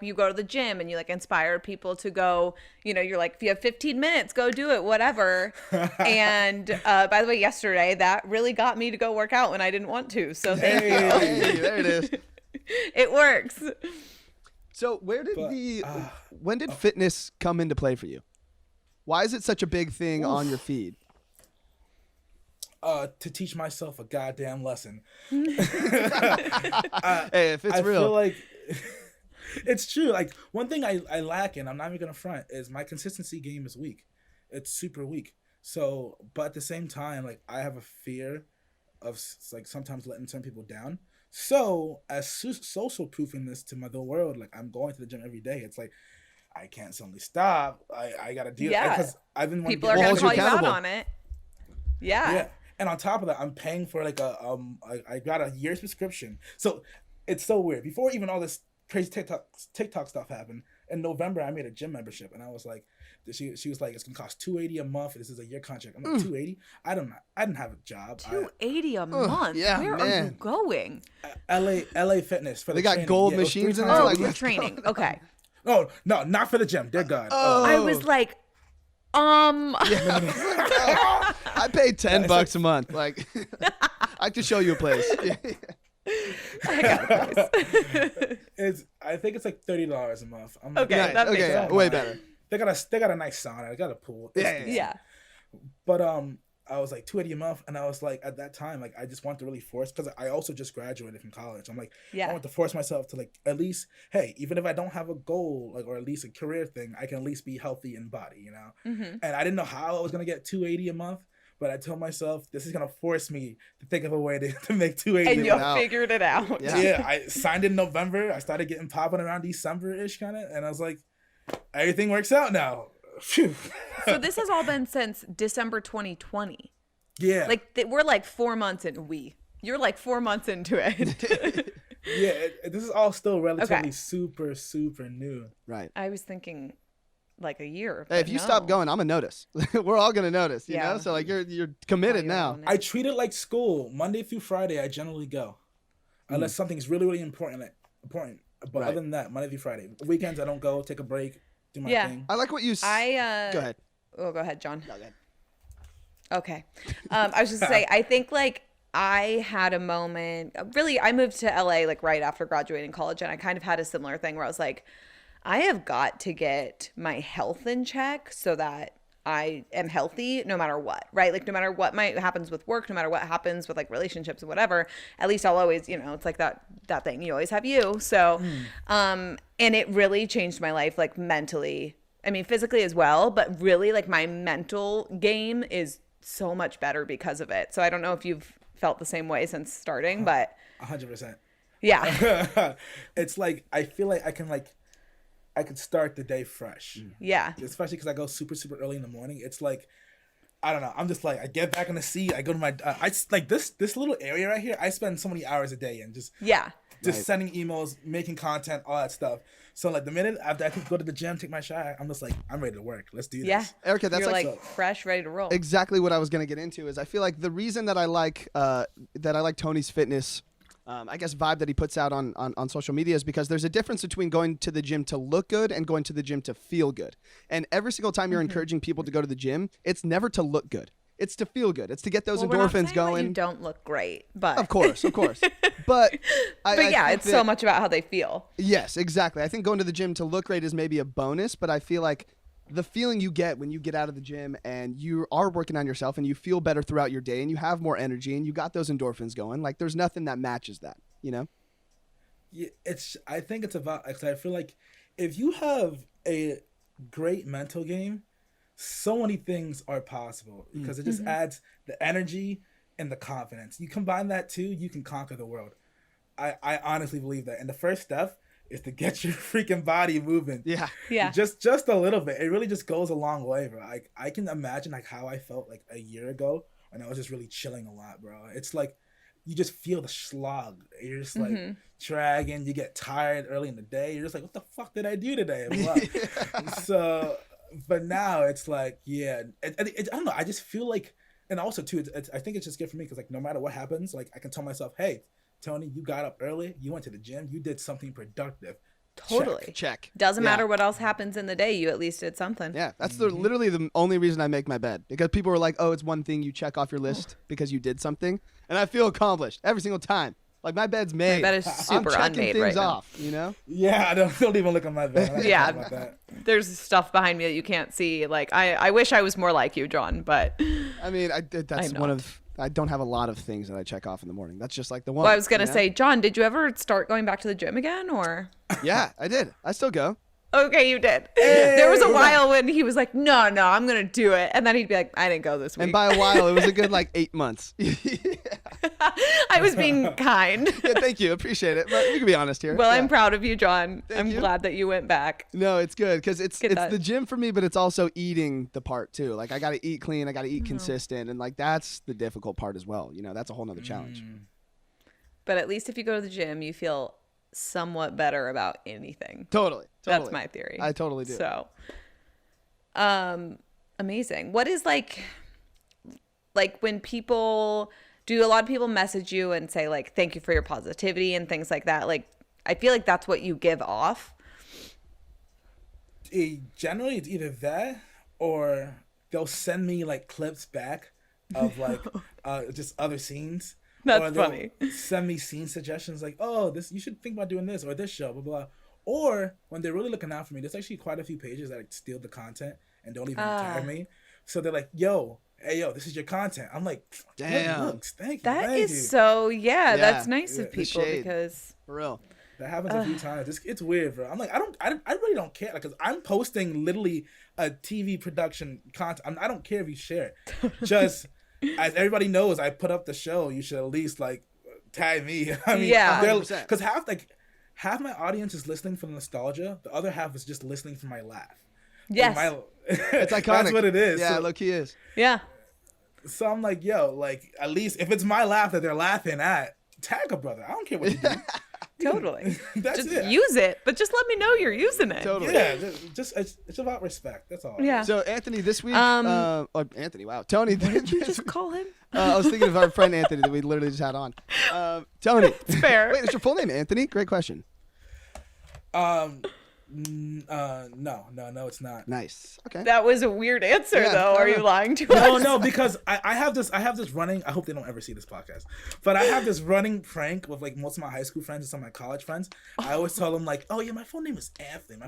you go to the gym and you like inspire people to go, you're like, if you have 15 minutes, go do it, whatever. And by the way, yesterday that really got me to go work out when I didn't want to. So thank you. Hey, there it is. It works. So when did fitness come into play for you? Why is it such a big thing on your feed? To teach myself a goddamn lesson. Hey, if it's real. I feel like it's true. Like one thing I lack in, I'm not even gonna front, is my consistency game is weak. It's super weak. So, but at the same time, like I have a fear of like sometimes letting some people down. So as social proofing this to the world, like I'm going to the gym every day. It's like I can't suddenly stop. I gotta do it because I've been people are gonna call you out on it. Yeah. And on top of that, I'm paying for like I got a year's prescription. So it's so weird. Before even all this crazy TikTok stuff happened, in November I made a gym membership, and I was like, she was like, it's gonna cost $280 a month. This is a year contract. I'm like, $280? I didn't have a job. $280 a month. Yeah, where are you going? LA Fitness for they the got training. gold machines in there. like For training. Okay. Oh no, not for the gym. Dear God. I was like, I paid $10 a month. Like, I could show you a place. I got a place. I think it's like $30 a month. I'm okay, like, that makes sense. Way better. They got a nice sauna. They got a pool. Yeah. But I was like $280 a month, and I was like, at that time, like I just wanted to really force, because I also just graduated from college. I'm like, I want to force myself to like at least, hey, even if I don't have a goal, like, or at least a career thing, I can at least be healthy in body, And I didn't know how I was gonna get $280 a month, but I told myself this is gonna force me to think of a way to make $280. And you figured it out. Yeah, I signed in November. I started getting popping around December-ish kind of, and I was like, everything works out now. Phew. So this has all been since December 2020. Yeah. Like we're like 4 months in. You're like 4 months into it. Yeah, this is all still relatively super, super new. Right. I was thinking like a year. Hey, if you stop going, I'm gonna notice. We're all gonna notice, you know? So like you're committed now. I treat it like school. Monday through Friday I generally go. Unless something's really, really important. But other than that, Monday through Friday. Weekends I don't go, take a break, do my thing. I like what you Go ahead. Oh, go ahead, John. No, go ahead. Okay. I was just gonna say, I think like I had a moment, really, I moved to LA like right after graduating college, and I kind of had a similar thing where I was like, I have got to get my health in check so that I am healthy no matter what, right? Like no matter what happens with work, no matter what happens with like relationships or whatever, at least I'll always, it's like that thing, you always have you. So, and it really changed my life, like mentally, I mean, physically as well, but really like my mental game is so much better because of it. So I don't know if you've felt the same way since starting, but 100%. Yeah. It's like, I feel like I could start the day fresh. Yeah. Especially because I go super, super early in the morning. It's like, I don't know. I'm just like, I get back in the seat. I go to my, I like this little area right here. I spend so many hours a day in just sending emails, making content, all that stuff. So like the minute after I could go to the gym, take my shower, I'm just like, I'm ready to work. Let's do this. Yeah. Erica, that's You're like fresh, ready to roll. Exactly what I was going to get into is I feel like the reason that I like Tony's fitness I guess vibe that he puts out on social media is because there's a difference between going to the gym to look good and going to the gym to feel good. And every single time you're encouraging people to go to the gym, it's never to look good. It's to feel good. It's to get those endorphins going. You don't look great, but of course. But it's so much about how they feel. Yes, exactly. I think going to the gym to look great is maybe a bonus, but I feel like the feeling you get when you get out of the gym and you are working on yourself and you feel better throughout your day and you have more energy and you got those endorphins going, like there's nothing that matches that, you know? Yeah, I think it's about, cause I feel like if you have a great mental game, so many things are possible because it just adds the energy and the confidence. You combine that too, you can conquer the world. I honestly believe that. And the first step is to get your freaking body moving. Yeah. Just a little bit. It really just goes a long way, bro. I can imagine like how I felt like a year ago when I was just really chilling a lot, bro. It's like you just feel the slog. You're just like dragging. You get tired early in the day. You're just like, what the fuck did I do today? So, but now it's like, I don't know. I just feel like, and also too, I think it's just good for me because like no matter what happens, like I can tell myself, hey, Tony, you got up early. You went to the gym. You did something productive. Totally. Check. Doesn't matter what else happens in the day. You at least did something. Yeah, that's literally the only reason I make my bed because people are like, oh, it's one thing you check off your list because you did something. And I feel accomplished every single time. Like my bed's made. My bed is super I'm checking unmade things right off, you know? Yeah, I don't even look at my bed. Yeah. There's stuff behind me that you can't see. Like I wish I was more like you, John, but I mean, that's one of I don't have a lot of things that I check off in the morning. That's just like the one. Well, I was going to say, John, did you ever start going back to the gym again or? Yeah, I did. I still go. Okay, you did. There was a while when he was like, no, I'm going to do it. And then he'd be like, I didn't go this week. And by a while, it was a good like 8 months. I was being kind. Yeah, thank you. Appreciate it. But we can be honest here. Well, I'm proud of you, John. I'm glad that you went back. No, it's good because it's the gym for me, but it's also eating the part too. Like I got to eat clean. I got to eat consistent. And like that's the difficult part as well. You know, that's a whole nother challenge. But at least if you go to the gym, you feel somewhat better about anything. Totally. That's my theory. I totally do. So, amazing. What is like when people, do a lot of people message you and say like, thank you for your positivity and things like that? Like, I feel like that's what you give off. Generally, it's either that or they'll send me like clips back of like just other scenes. That's funny. Send me scene suggestions like, oh, this you should think about doing this or this show, blah, blah. Or when they're really looking out for me, there's actually quite a few pages that like, steal the content and don't even tag me. So they're like, hey, this is your content. I'm like, damn. Thank you. That is so, that's nice of people because. For real. That happens a few times. It's weird, bro. I'm like, I really don't care because I'm posting literally a TV production content. I don't care if you share it. Just as everybody knows, I put up the show. You should at least like tag me. I mean, because half my audience is listening for the nostalgia. The other half is just listening for my laugh. Yes, it's iconic. That's what it is. Yeah, low-key is. Yeah. So I'm like, like at least if it's my laugh that they're laughing at, tag a brother. I don't care what you do. Totally. That's just it. Use it, but just let me know you're using it. Totally. Yeah, just it's about respect. That's all. Yeah. So Anthony, this week, Anthony, wow, Tony. Did you just call him? I was thinking of our friend Anthony that we literally just had on. Tony. It's fair. Wait, is your full name Anthony? Great question. No, it's not. Nice. Okay. That was a weird answer, Yeah, though. I Are know. you lying to us? No, because I have this running. I hope they don't ever see this podcast, but I have this running prank with like most of my high school friends and some of my college friends. I always tell them like, "Oh yeah, my full name is Anthony.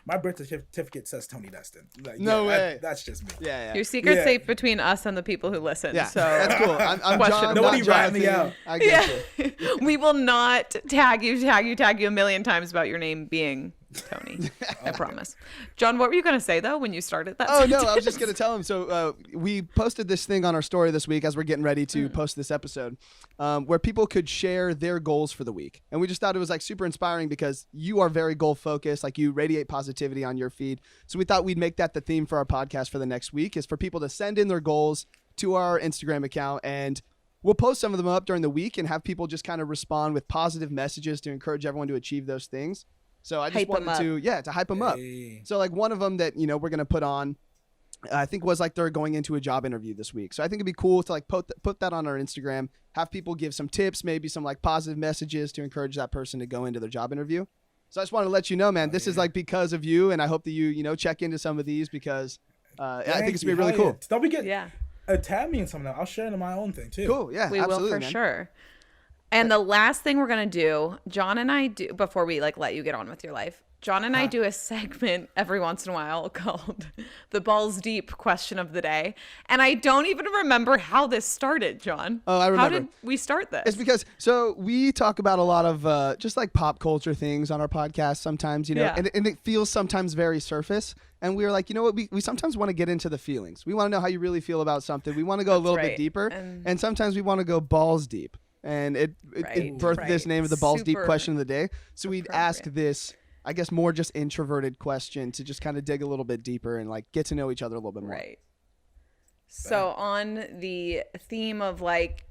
My birth certificate says Tony Destin." Like, No way. That's just me. Yeah. Your secret's Yeah. safe between us and the people who listen. Yeah. So That's cool. I'm John. questionable. Nobody not rat me Jonathan. out. I get you. we will not tag you a million times about your name being Tony. I promise. John, what were you going to say, though, when you started that Oh, no, sentence? I was just going to tell him. So we posted this thing on our story this week as we're getting ready to post this episode where people could share their goals for the week. And we just thought it was like super inspiring because you are very goal focused. Like you radiate positivity on your feed. So we thought we'd make that the theme for our podcast for the next week is for people to send in their goals to our Instagram account, and we'll post some of them up during the week and have people just kind of respond with positive messages to encourage everyone to achieve those things. So I just Hype 'em wanted to hype them up. Hey. So like one of them that, we're going to put on, I think was like they're going into a job interview this week. So I think it'd be cool to like put that on our Instagram, have people give some tips, maybe some like positive messages to encourage that person to go into their job interview. So I just want to let you know, man, this is like because of you. And I hope that you check into some of these because I think it's going to be really cool. Don't forget, Yeah. tag me in some of them. I'll share it in my own thing too. Cool. Yeah, We absolutely, will for man. sure. And the last thing we're going to do, John and I do, before we like let you get on with your life, John and I do a segment every once in a while called the Balls Deep Question of the Day. And I don't even remember how this started, John. Oh, I remember. How did we start this? It's because we talk about a lot of just like pop culture things on our podcast sometimes, Yeah. and it feels sometimes very surface. And we were like, you know what? We sometimes want to get into the feelings. We want to know how you really feel about something. We want to go a little bit right. deeper. And- And sometimes we want to go balls deep. And it birthed this name of the Balls Deep Super Question of the Day. So we'd ask appropriate. this, I guess, more just introverted question to just kind of dig a little bit deeper and like get to know each other a little bit more. Right. So on the theme of like,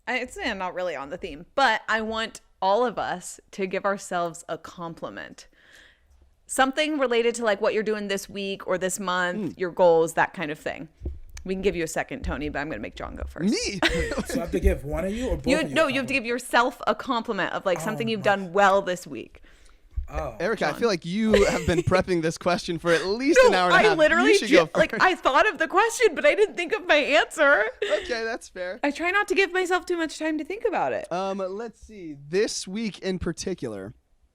it's not really on the theme, but I want all of us to give ourselves a compliment. Something related to like what you're doing this week or this month, your goals, that kind of thing. We can give you a second, Tony, but I'm going to make John go first. Me? So I have to give one of you or both of you? No, you have to give yourself a compliment of like something you've done well this week. Oh. Erica, I feel like you have been prepping this question for at least an hour and a half. I literally You should go like first. I thought of the question, but I didn't think of my answer. Okay, that's fair. I try not to give myself too much time to think about it. Let's see. This week in particular,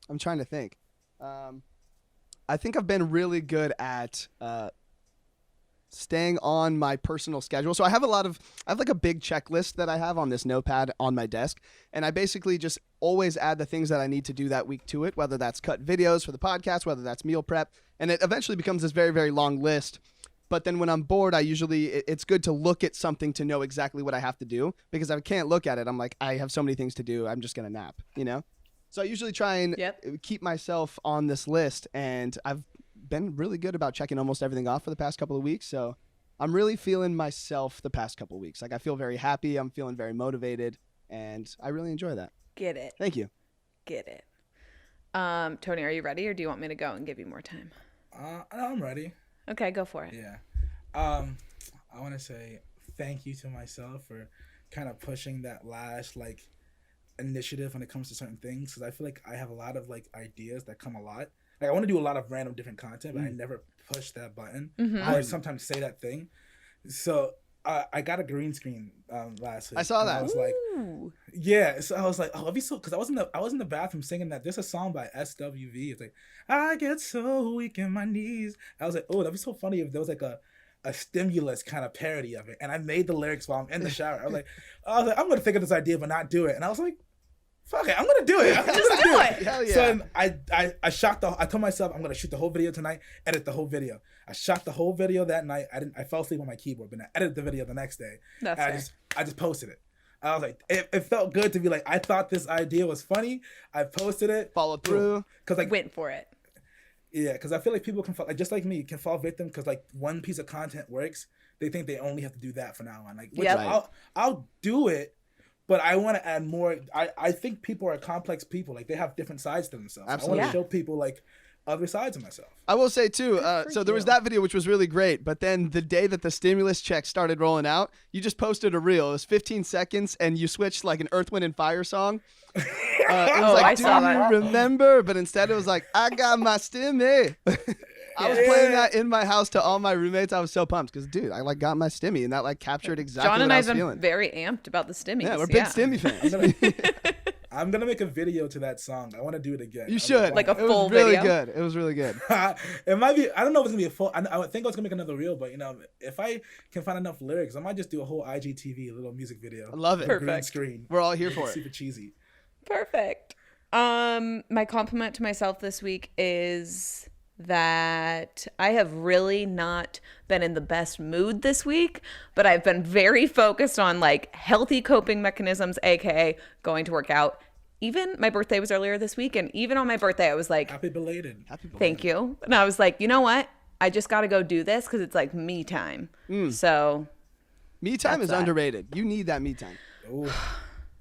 I'm trying to think. I think I've been really good at staying on my personal schedule. So I have like a big checklist that I have on this notepad on my desk. And I basically just always add the things that I need to do that week to it, whether that's cut videos for the podcast, whether that's meal prep. And it eventually becomes this very, very long list. But then when I'm bored, it's good to look at something to know exactly what I have to do, because if I can't look at it, I'm like, I have so many things to do. I'm just going to nap, So I usually try and keep myself on this list, and I've been really good about checking almost everything off for the past couple of weeks. So I'm really feeling myself the past couple of weeks. Like I feel very happy. I'm feeling very motivated, and I really enjoy that. Get it. Thank you. Get it. Tony, are you ready, or do you want me to go and give you more time? I'm ready. Okay, go for it. Yeah. I want to say thank you to myself for kind of pushing that last like initiative when it comes to certain things, because I feel like I have a lot of like ideas that come a lot. Like I want to do a lot of random different content, but I never push that button. I sometimes say that thing. So I got a green screen last week. I saw and that. I was like, yeah. So I was like, oh, it'd be so, because I was in the bathroom singing that. There's a song by SWV. It's like, I get so weak in my knees. I was like, oh, that'd be so funny if there was like a stimulus kind of parody of it. And I made the lyrics while I'm in the shower. I was like, I'm gonna think of this idea but not do it. And I was like, fuck it, I'm gonna do it. I'm just gonna do it. Hell yeah. So I told myself I'm gonna shoot the whole video tonight, edit the whole video. I shot the whole video that night. I fell asleep on my keyboard, but I edited the video the next day. That's and fair. I just posted it. I was like, it felt good to be like, I thought this idea was funny. I posted it. Followed through. Cause like, Went for it. yeah, because I feel like people can fall, like, just like me, can fall victim because like one piece of content works, they think they only have to do that from now on. Like, which Yep. I'll do it, but I want to add more. I think people are complex people. Like they have different sides to themselves. Absolutely. I want to show people like other sides of myself. I will say too, so there was that video, which was really great, but then the day that the stimulus check started rolling out, you just posted a reel. It was 15 seconds and you switched like an Earth, Wind and Fire song. It was like, do you remember? But instead it was like, I got my stimmy. I was playing that in my house to all my roommates. I was so pumped because, dude, I like got my stimmy, and that like captured exactly John and what I I was have feeling. been very amped about the stimmies. Yeah, we're big stimmy fans. I'm gonna make a video to that song. I want to do it again. You should. Like a full video. video. It was really good. It might be. I don't know if it's gonna be a full. I think I was gonna make another reel, but if I can find enough lyrics, I might just do a whole IGTV little music video. I love it. Perfect. Green screen. We're all here for it. Super cheesy. Perfect. My compliment to myself this week is that I have really not been in the best mood this week, but I've been very focused on like healthy coping mechanisms, aka going to work out. Even my birthday was earlier this week, and even on my birthday I was like, happy belated. Thank you. And I was like, you know what, I just got to go do this because it's like me time. So me time is underrated. You need that me time.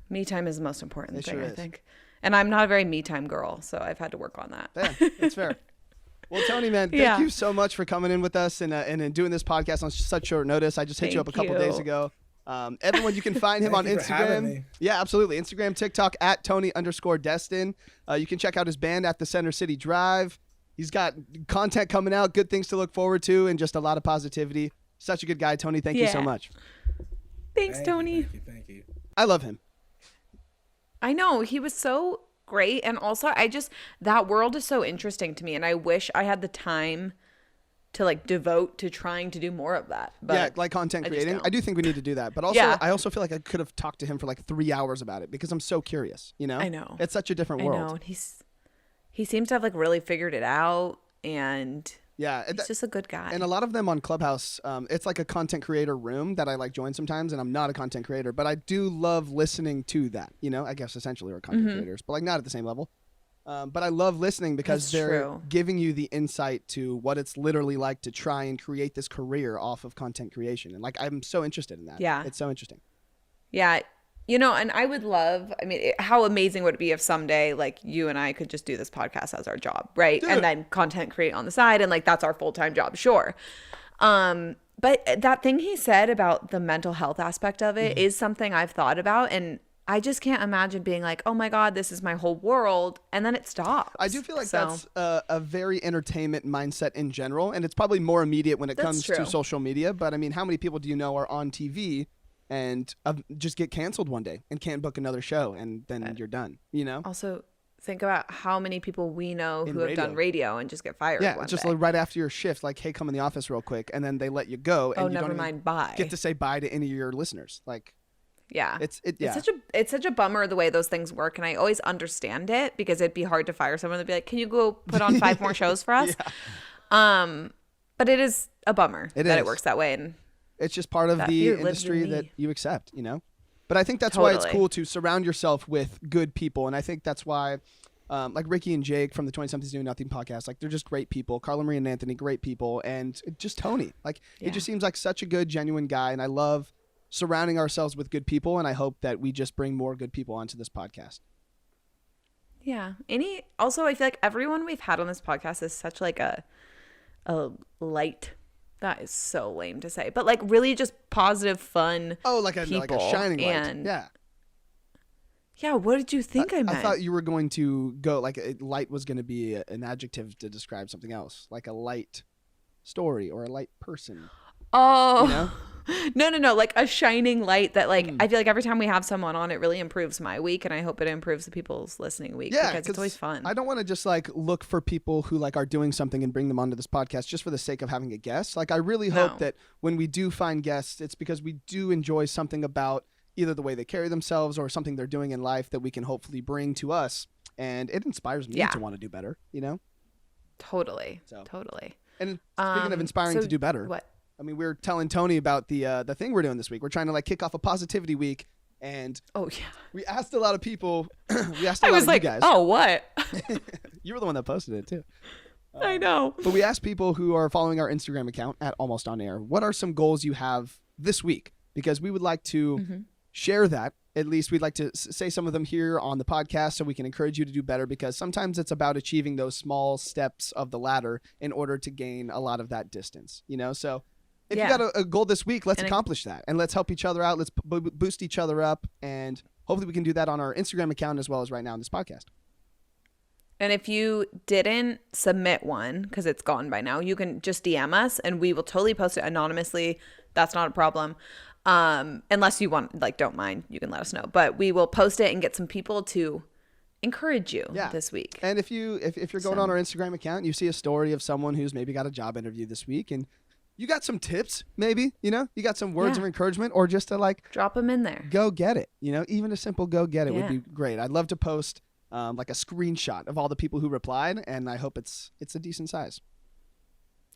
Me time is the most important thing, sure I think. And I'm not a very me time girl, so I've had to work on that. Yeah, that's fair. Well, Tony, man, thank you so much for coming in with us and doing this podcast on such short notice. I just hit you up a couple days ago. Everyone, you can find him on Instagram. Yeah, absolutely. Instagram, TikTok, at Tony_Destin. You can check out his band at the Center City Drive. He's got content coming out, good things to look forward to, and just a lot of positivity. Such a good guy, Tony. Thank you so much. Thanks, Tony. Thank you. I love him. I know. He was so great. And also, that world is so interesting to me. And I wish I had the time to like devote to trying to do more of that. But yeah, like content creating. I do think we need to do that. But also, I also feel like I could have talked to him for like 3 hours about it because I'm so curious, I know. It's such a different world. I know. And he seems to have like really figured it out, and he's just a good guy. And a lot of them on Clubhouse, it's like a content creator room that I like join sometimes, and I'm not a content creator, but I do love listening to that. I guess essentially we're content creators, but like not at the same level. But I love listening because they're giving you the insight to what it's literally like to try and create this career off of content creation. And like, I'm so interested in that. Yeah. It's so interesting. Yeah. And I would love, how amazing would it be if someday like you and I could just do this podcast as our job, right? And then content create on the side, and like that's our full-time job, sure. But that thing he said about the mental health aspect of it is something I've thought about, and I just can't imagine being like, oh my God, this is my whole world, and then it stops. I do feel like that's a very entertainment mindset in general, and it's probably more immediate when it comes to social media. But how many people do you know are on TV and just get canceled one day and can't book another show, and then you're done, Also, think about how many people we know who have done radio and just get fired one just day. like right after your shift, like, hey, come in the office real quick, and then they let you go, and you never don't mind, bye. get to say bye to any of your listeners. Like, it's such a bummer the way those things work, and I always understand it because it'd be hard to fire someone to be like, can you go put on 5 more shows for us? But it is a bummer it works that way, and it's just part of the industry that you accept, But I think that's why it's cool to surround yourself with good people, and I think that's why like Ricky and Jake from the 20-somethings Doing Nothing podcast, like they're just great people. Carla Marie and Anthony, great people, and just Tony, like he just seems like such a good, genuine guy, and I love surrounding ourselves with good people, and I hope that we just bring more good people onto this podcast. Yeah. Also, I feel like everyone we've had on this podcast is such like a light. That is so lame to say, but like really just positive, fun. Oh, like a shining light. Yeah. What did you think I meant? I thought you were going to go like light was going to be an adjective to describe something else, like a light story or a light person. Oh. No. Like a shining light that like I feel like every time we have someone on, it really improves my week, and I hope it improves the people's listening week because it's always fun. I don't want to just like look for people who like are doing something and bring them onto this podcast just for the sake of having a guest. Like I really hope that when we do find guests, it's because we do enjoy something about either the way they carry themselves or something they're doing in life that we can hopefully bring to us, and it inspires me to want to do better, Totally. Totally. And speaking of inspiring to do better, what? We were telling Tony about the thing we're doing this week. We're trying to like kick off a positivity week, and we asked a lot of people. We asked a lot of you guys. Oh, what? You were the one that posted it too. I know. But we asked people who are following our Instagram account at Almost On Air, what are some goals you have this week? Because we would like to share that at least we'd like to say some of them here on the podcast so we can encourage you to do better, because sometimes it's about achieving those small steps of the ladder in order to gain a lot of that distance, So if you got a goal this week, let's accomplish that, and let's help each other out. Let's boost each other up, and hopefully we can do that on our Instagram account as well as right now in this podcast. And if you didn't submit one, because it's gone by now, you can just DM us and we will totally post it anonymously. That's not a problem. Unless you want, don't mind, you can let us know. But we will post it and get some people to encourage you this week. And if you're going on our Instagram account and you see a story of someone who's maybe got a job interview this week and you got some tips, maybe, you got some words of encouragement, or just to drop them in there. Go get it. Even a simple go get it would be great. I'd love to post a screenshot of all the people who replied, and I hope it's a decent size.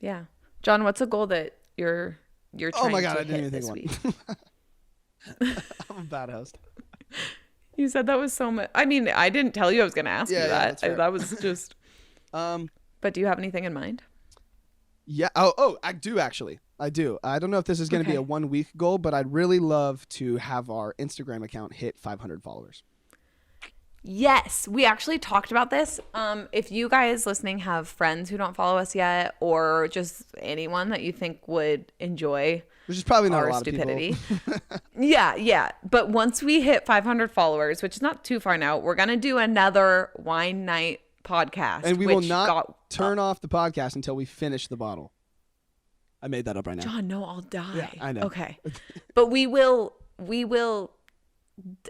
Yeah. John, what's a goal that you're trying to hit this week? I'm a bad host. You said that was so much. I mean, I didn't tell you I was going to ask you that. That was just. But do you have anything in mind? Yeah. Oh, I do actually. I do. I don't know if this is going to be a 1 week goal, but I'd really love to have our Instagram account hit 500 followers. Yes, we actually talked about this. If you guys listening have friends who don't follow us yet, or just anyone that you think would enjoy, which is probably not our a lot stupidity. Of people. Yeah. But once we hit 500 followers, which is not too far now, we're gonna do another wine night podcast, and we will not turn off the podcast until we finish the bottle. I made that up right now. John, no, I'll die. Yeah, I know. Okay, but we will.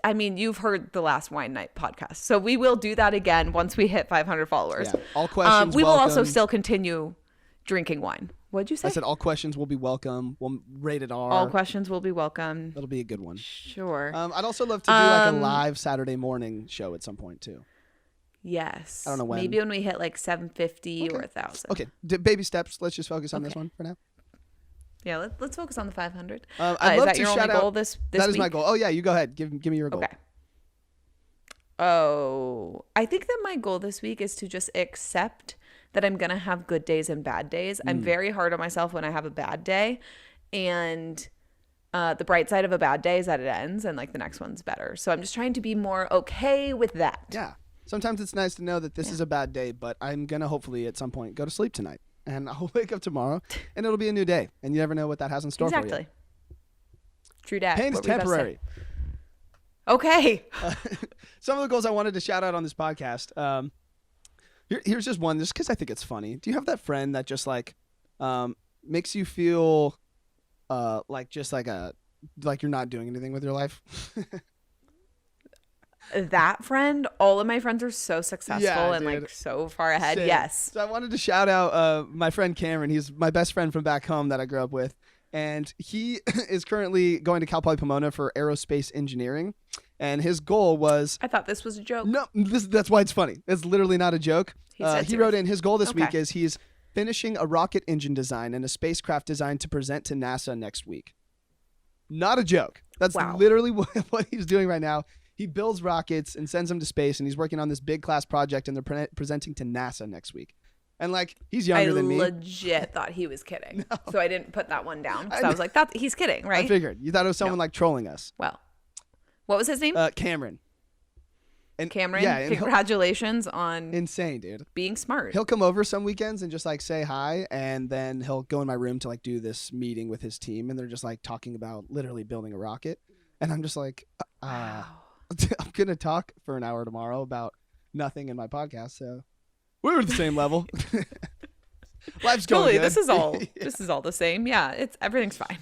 I mean, you've heard the last wine night podcast, so we will do that again once we hit 500 followers. Yeah. All questions. We will also still continue drinking wine. What'd you say? I said all questions will be welcome. We'll rate it R. All questions will be welcome. That'll be a good one. Sure. I'd also love to do a live Saturday morning show at some point too. Yes. I don't know when. Maybe when we hit 750 or 1,000. Okay. Baby steps. Let's just focus on this one for now. Yeah, let's focus on the 500. I'd is love that to your shout only out, goal this That is week? my goal. Oh yeah, you go ahead. Give me your goal. Okay. Oh, I think that my goal this week is to just accept that I'm gonna have good days and bad days. I'm very hard on myself when I have a bad day, and the bright side of a bad day is that it ends and the next one's better. So I'm just trying to be more okay with that. Yeah. Sometimes it's nice to know that this is a bad day, but I'm gonna hopefully at some point go to sleep tonight. And I'll wake up tomorrow, and it'll be a new day. And you never know what that has in store for you. Exactly. True dat. Pain is temporary. Okay. Some of the goals I wanted to shout out on this podcast. Here's just one, just because I think it's funny. Do you have that friend that just makes you feel like you're not doing anything with your life? That friend, all of my friends are so successful and so far ahead. Same. Yes. So I wanted to shout out my friend Cameron. He's my best friend from back home that I grew up with. And he is currently going to Cal Poly Pomona for aerospace engineering. And his goal was... I thought this was a joke. No, that's why it's funny. It's literally not a joke. He wrote in his goal this week is he's finishing a rocket engine design and a spacecraft design to present to NASA next week. Not a joke. That's literally what he's doing right now. He builds rockets and sends them to space, and he's working on this big class project, and they're presenting to NASA next week. And he's younger than me. I legit thought he was kidding. No. So I didn't put that one down. So I was like, he's kidding, right? I figured. You thought it was someone trolling us. Well, what was his name? Cameron. And Cameron, yeah, congratulations on insane, dude. Being smart. He'll come over some weekends and just say hi, and then he'll go in my room to do this meeting with his team, and they're just talking about literally building a rocket. And I'm just wow. I'm going to talk for an hour tomorrow about nothing in my podcast, so we were the same level. Life's going good. This is all the same. Yeah, everything's fine.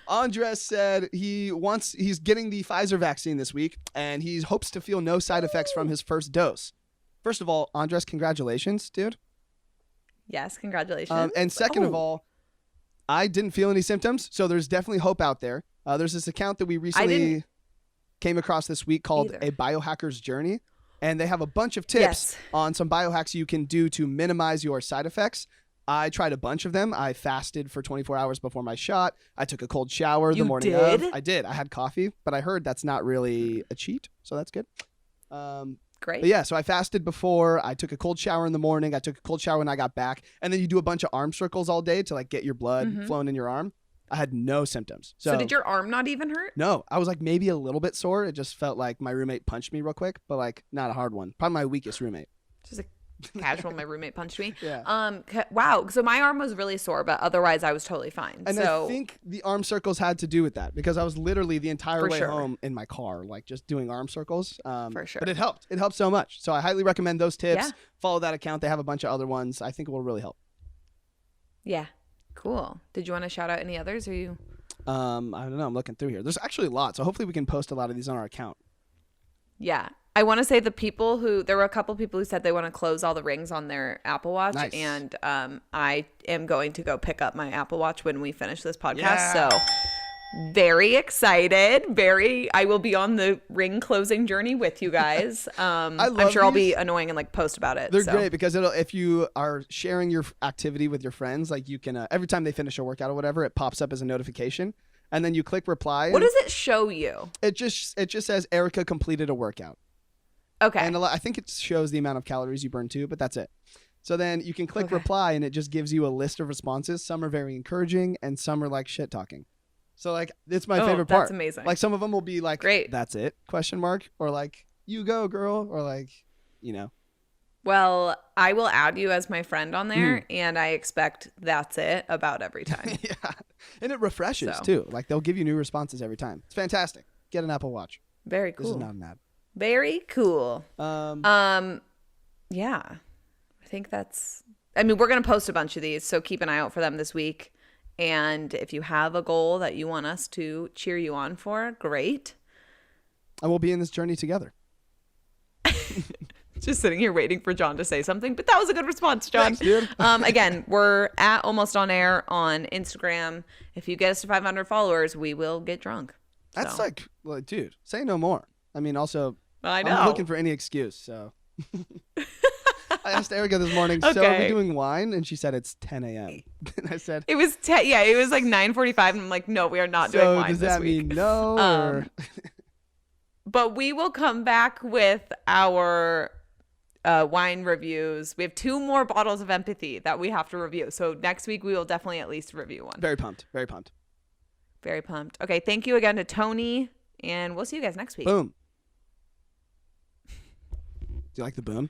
Andres said he's getting the Pfizer vaccine this week, and he hopes to feel no side effects from his first dose. First of all, Andres, congratulations, dude. Yes, congratulations. And second of all, I didn't feel any symptoms, so there's definitely hope out there. There's this account that we recently came across this week called A Biohacker's Journey, and they have a bunch of tips on some biohacks you can do to minimize your side effects. I tried a bunch of them. I fasted for 24 hours before my shot. I took a cold shower the morning of. I did. I had coffee, but I heard that's not really a cheat, so that's good. Great. But yeah, so I fasted before. I took a cold shower in the morning. I took a cold shower when I got back, and then you do a bunch of arm circles all day to get your blood flowing in your arm. I had no symptoms. So did your arm not even hurt? No, I was like maybe a little bit sore. It just felt like my roommate punched me real quick, but like not a hard one. Probably my weakest roommate. Just a casual, my roommate punched me. Yeah. Wow. So my arm was really sore, but otherwise I was totally fine. And so I think the arm circles had to do with that because I was literally the entire For way sure. home in my car, like just doing arm circles. For sure. But it helped. It helped so much. So I highly recommend those tips. Yeah. Follow that account. They have a bunch of other ones. I think it will really help. Yeah. Cool. Did you want to shout out any others? Or you? I don't know. I'm looking through here. There's actually a lot. So hopefully we can post a lot of these on our account. Yeah. I want to say there were a couple people who said they want to close all the rings on their Apple Watch. Nice. And I am going to go pick up my Apple Watch when we finish this podcast. Yeah. So very excited. I will be on the ring closing journey with you guys. I'm sure I'll be annoying and like post about it. They're great because if you are sharing your activity with your friends, like you can, every time they finish a workout or whatever, it pops up as a notification. And then you click reply. What does it show you? It just says Erica completed a workout. Okay. And I think it shows the amount of calories you burned too, but that's it. So then you can click reply and it just gives you a list of responses. Some are very encouraging and some are like shit talking. So like it's my favorite part. That's amazing. Like some of them will be like, great. That's it? ? Or like, you go girl. Or like, Well, I will add you as my friend on there and I expect that's it about every time. Yeah. And it refreshes too. Like they'll give you new responses every time. It's fantastic. Get an Apple Watch. Very cool. This is not an ad. Very cool. Yeah. I think we're going to post a bunch of these, so keep an eye out for them this week. And if you have a goal that you want us to cheer you on for, great. And we'll be in this journey together. Just sitting here waiting for John to say something, but that was a good response, John. Thanks, dude. Again, we're at Almost On Air on Instagram. If you get us to 500 followers, we will get drunk. That's like, dude, say no more. I mean, also, I know. I'm looking for any excuse, so. I asked Erica this morning, so are we doing wine? And she said it's 10 a.m. And I said. It was it was like 9:45, and I'm like, no, we are not doing wine this week. So does that mean no? Or? But we will come back with our wine reviews. We have 2 more bottles of Empathy that we have to review. So next week, we will definitely at least review one. Very pumped. Very pumped. Very pumped. Okay, thank you again to Tony, and we'll see you guys next week. Boom. Do you like the boom?